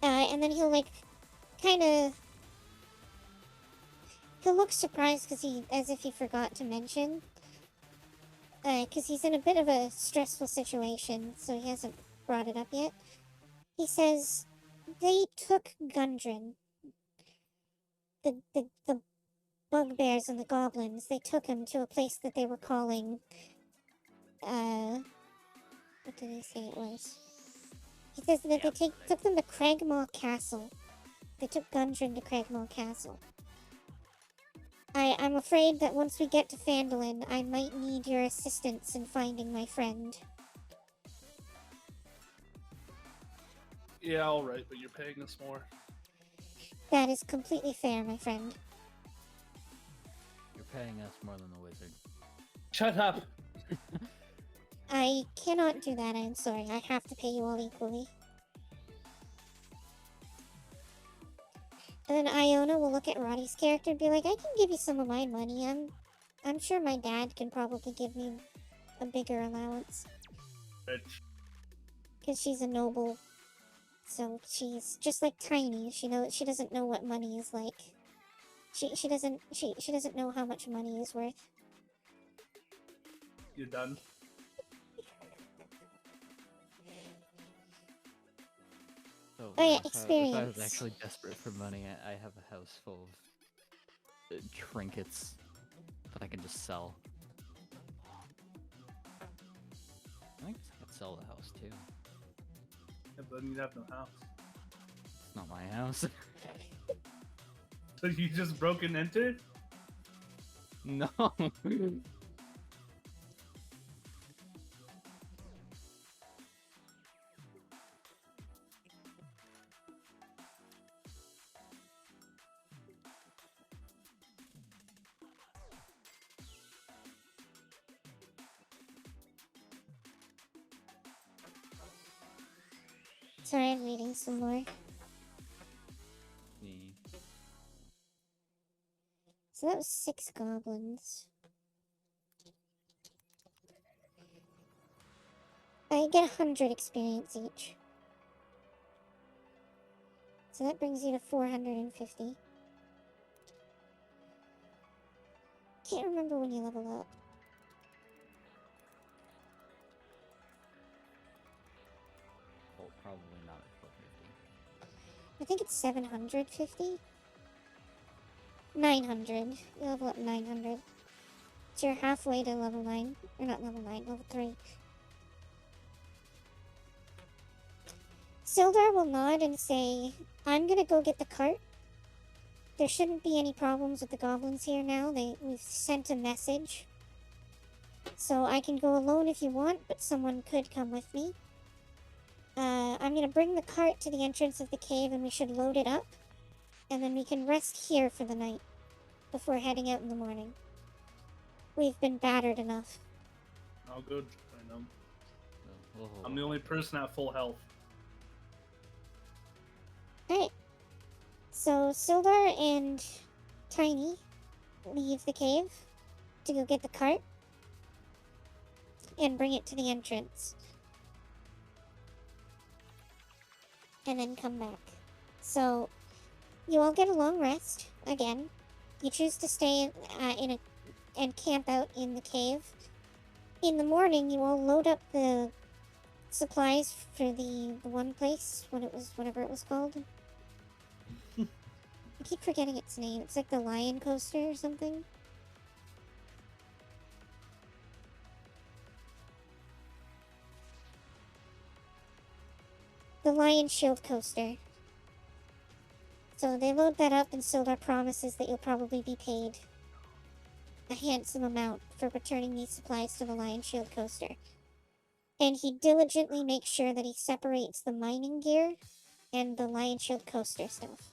And then he'll, like, kind of... He'll look surprised because as if he forgot to mention. because he's in a bit of a stressful situation, so he hasn't brought it up yet. He says they took Gundren, the bugbears and the goblins. They took him to a place that they were calling, what did he say it was? He says that they took them to Cragmaw Castle. They took Gundren to Cragmaw Castle. I'm afraid that once we get to Phandelver, I might need your assistance in finding my friend. Yeah, alright, but you're paying us more. That is completely fair, my friend. You're paying us more than the wizard. Shut up! I cannot do that, I'm sorry. I have to pay you all equally. And then Iona will look at Roddy's character and be like, I can give you some of my money. I'm sure my dad can probably give me a bigger allowance. Rich. Because she's a noble. So she's just like Tiny. She doesn't know what money is like. She doesn't know how much money is worth. You done? So, Oh yeah, if I was experience. actually desperate for money, I have a house full of trinkets that I can just sell. I think I could sell the house too. Yeah, but then you'd have no house. It's not my house. So you just broke and entered? No. Sorry, I'm reading some more. So that was 6 goblins. I get 100 experience each. So that brings you to 450. Can't remember when you level up. Well, probably not at 450. I think it's 750? 900. You level up 900. So you're halfway to level 9. Or not level 9, level 3. Sildar will nod and say, I'm gonna go get the cart. There shouldn't be any problems with the goblins here now. We've sent a message. So I can go alone if you want, but someone could come with me. I'm gonna bring the cart to the entrance of the cave and we should load it up. And then we can rest here for the night before heading out in the morning. We've been battered enough. I'll go join them. Oh. I'm the only person at full health. Alright. So Sildar and Tiny leave the cave to go get the cart and bring it to the entrance. And then come back. So you all get a long rest again. You choose to stay and camp out in the cave. In the morning, you all load up the supplies for the one place, whatever it was called. I keep forgetting its name. It's like the Lion Coaster or something. The Lion Shield Coaster. So they load that up and Sildar promises that you'll probably be paid a handsome amount for returning these supplies to the Lion Shield Coaster. And he diligently makes sure that he separates the mining gear and the Lion Shield Coaster stuff.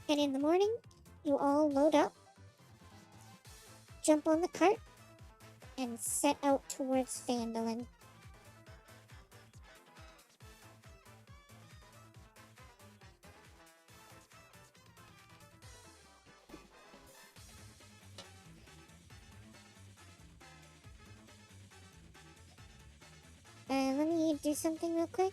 And in the morning, you all load up, jump on the cart, and set out towards Phandelver. Let me do something real quick.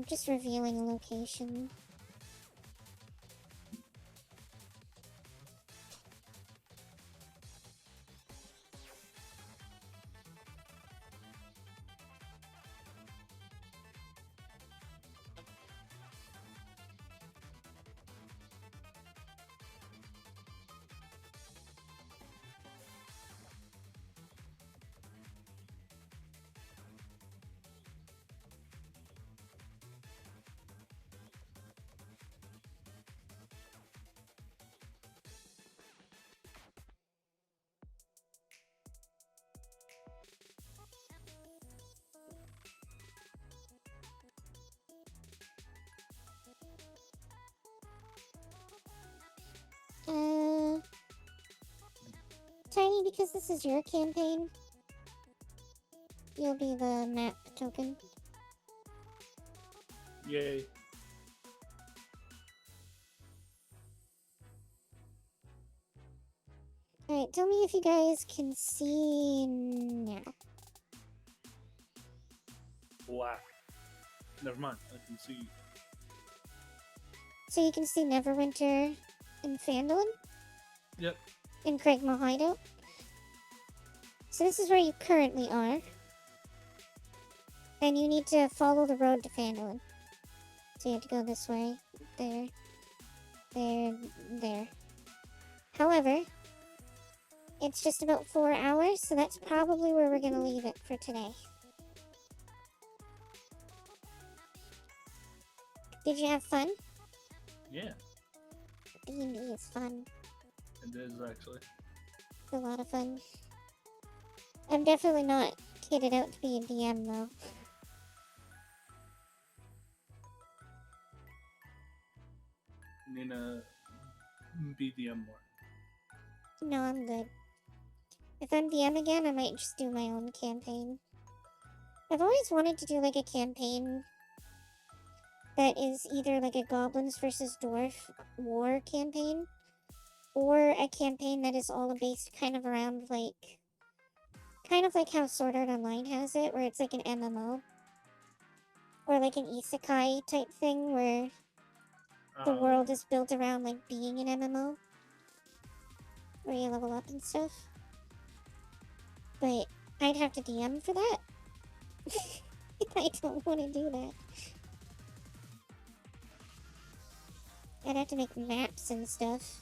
Just revealing a location. Tiny, because this is your campaign, you'll be the map token. Yay. Alright, tell me if you guys can see now. Black. Never mind. I can see. So you can see Neverwinter and Phandelver Yep. and Craigma Hideout. So this is where you currently are. And you need to follow the road to Phandelver. So you have to go this way. There. There. There. However, it's just about 4 hours, so that's probably where we're gonna leave it for today. Did you have fun? Yeah. D&D is fun. It is actually. It's a lot of fun. I'm definitely not kitted out to be a DM though. Nina, BDM more. No, I'm good. If I'm DM again, I might just do my own campaign. I've always wanted to do like a campaign that is either like a goblins versus dwarf war campaign, or a campaign that is all based kind of around like, kind of like how Sword Art Online has it, where it's like an MMO. Or like an isekai type thing where the world is built around like being an MMO. Where you level up and stuff. But I'd have to DM for that. I don't want to do that. I'd have to make maps and stuff.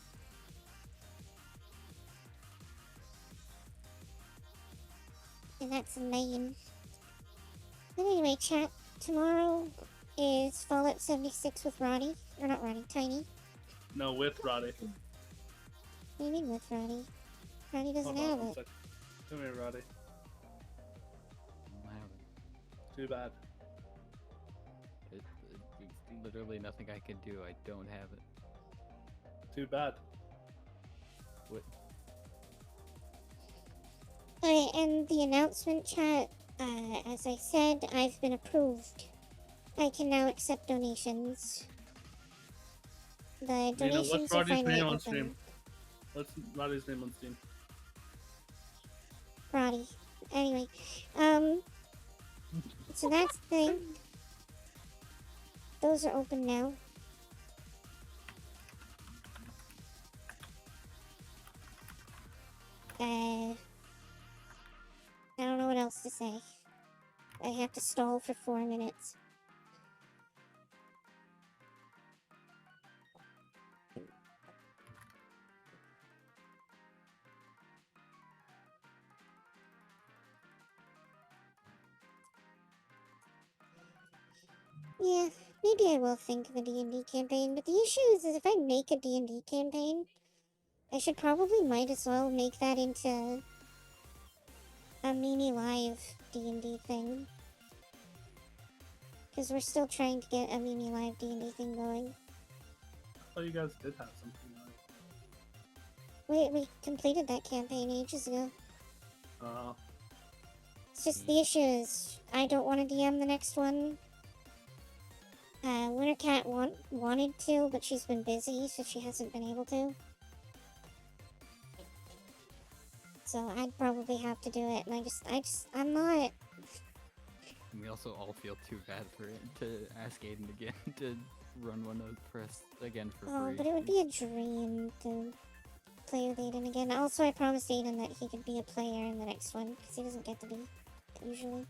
And that's lame. But anyway, chat, tomorrow is Fallout 76 with Roddy. Or not Roddy, Tiny. No, with Roddy. What do you mean with Roddy? Roddy doesn't Hold on have one it. sec. Come here, Roddy. I don't have it. Too bad. It's literally nothing I can do. I don't have it. Too bad. What? Alright, and the announcement chat, as I said, I've been approved. I can now accept donations. The Nina, donations what's are Roddy's finally name on open. stream? What's Roddy's name on Steam? Roddy. Anyway, so that's the thing. Those are open now. I don't know what else to say. I have to stall for 4 minutes. Yeah, maybe I will think of a D&D campaign, but the issue is if I make a D&D campaign, I should probably might as well make that into a mini live D&D thing. Because we're still trying to get a mini live D&D thing going. I thought you guys did have something like. We completed that campaign ages ago. Uh, It's just the issue is I don't want to DM the next one. Wintercat wanted to, but she's been busy, so she hasn't been able to. So I'd probably have to do it, and I'm not And we also all feel too bad for it to ask Aiden again to run one of for us again for Oh, free. but it would be a dream to play with Aiden again. Also, I promised Aiden that he could be a player in the next one, because he doesn't get to be, usually.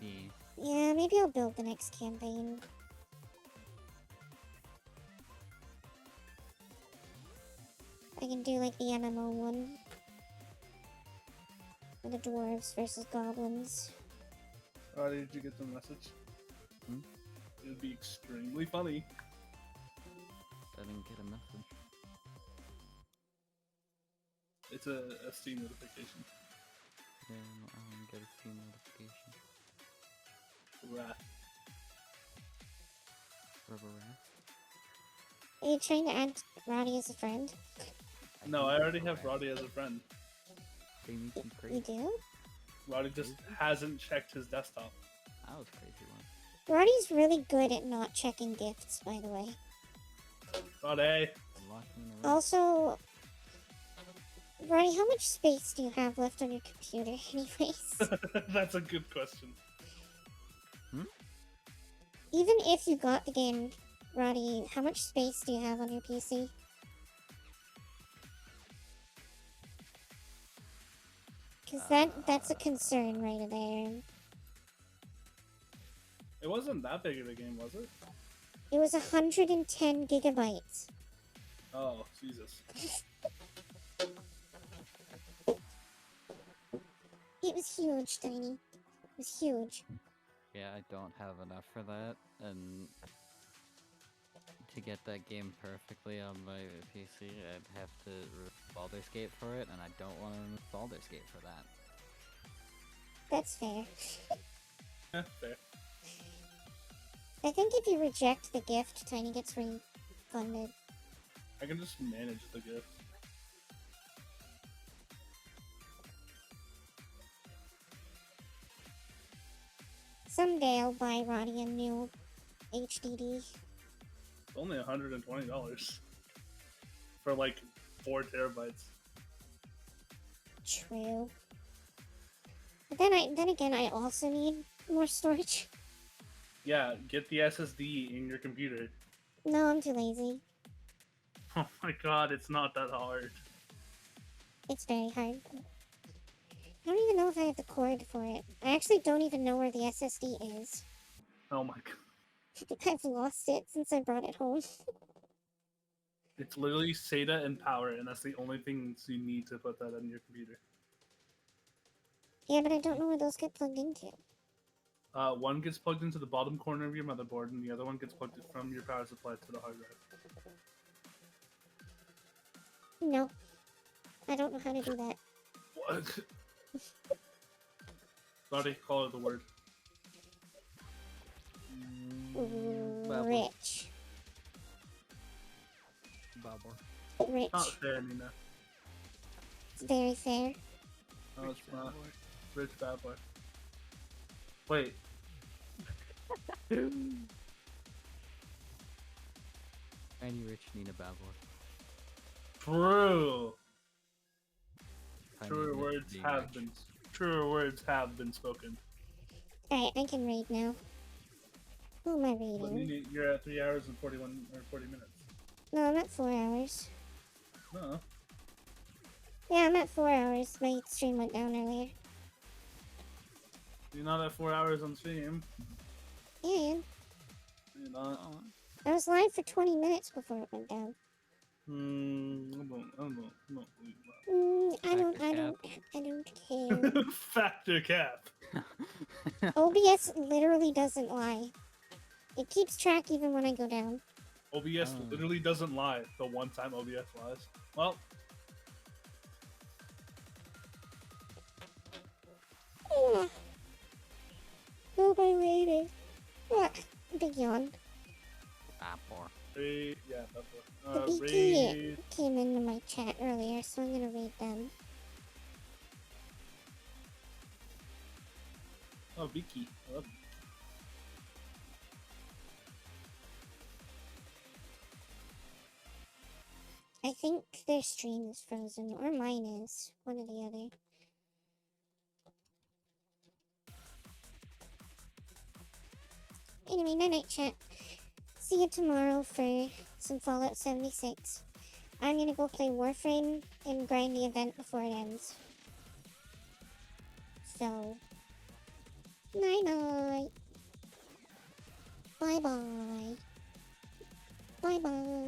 Yeah. Yeah, maybe I'll build the next campaign. I can do like the MMO one. For the dwarves versus goblins. Did you get the message? Hmm? It would be extremely funny. I didn't get a message. It's a Steam notification. Yeah, I didn't get a Steam notification. Wrath. Rubber Rat? Are you trying to add Roddy as a friend? No, I already have Roddy as a friend. They make me You crazy. do? Roddy just hasn't checked his desktop. I was crazy once. Roddy's really good at not checking gifts, by the way. Roddy! Lock me in a room. Also, Roddy, how much space do you have left on your computer, anyways? That's a good question. Even if you got the game, Roddy, how much space do you have on your PC? Because that's a concern right there. It wasn't that big of a game, was it? It was 110 gigabytes. Oh, Jesus. It was huge, Tiny. It was huge. Yeah, I don't have enough for that, and to get that game perfectly on my PC, I'd have to remove Baldur's Gate for it, and I don't want to remove Baldur's Gate for that. That's fair. Fair. I think if you reject the gift, Tiny gets refunded. I can just manage the gift. Someday I'll buy Roddy a new HDD. It's only $120 for like 4 terabytes. True. But then again, I also need more storage. Yeah, get the SSD in your computer. No, I'm too lazy. Oh my god, it's not that hard. It's very hard. I don't even know if I have the cord for it. I actually don't even know where the SSD is. Oh my god. I've lost it since I brought it home. It's literally SATA and power, and that's the only things you need to put that in your computer. Yeah, but I don't know where those get plugged into. One gets plugged into the bottom corner of your motherboard, and the other one gets plugged from your power supply to the hard drive. No. I don't know how to do that. What? Roddy, call it the word. Babble. Rich. Babble. Rich. Not fair, Nina. It's very fair. No, it's not. Rich bad boy. Wait. Tiny Rich Nina Babble. True. Tiny Truer Rich words being have rich. been. Truer words have been spoken. Alright, I can read now. Who am I But reading? Nina, you're at 3 hours and 40 minutes. No, I'm at 4 hours. Huh? Yeah, I'm at 4 hours. My stream went down earlier. You're not at 4 hours on stream. Yeah, I am. You're not. Oh, I was live for 20 minutes before it went down. I don't believe I don't care. that. Factor cap. OBS literally doesn't lie. It keeps track even when I go down. OBS Oh. literally doesn't lie. The one time OBS lies. Well, Who am I rating? What? Big yawn. Babble. yeah, that's The what. BT Raid. came into my chat earlier, so I'm gonna read them. Oh, Vicky. I love you. I think their stream is frozen, or mine is. One or the other. Anyway, night night chat. See you tomorrow for some Fallout 76. I'm gonna go play Warframe and grind the event before it ends. So, night night. Bye bye. Bye bye.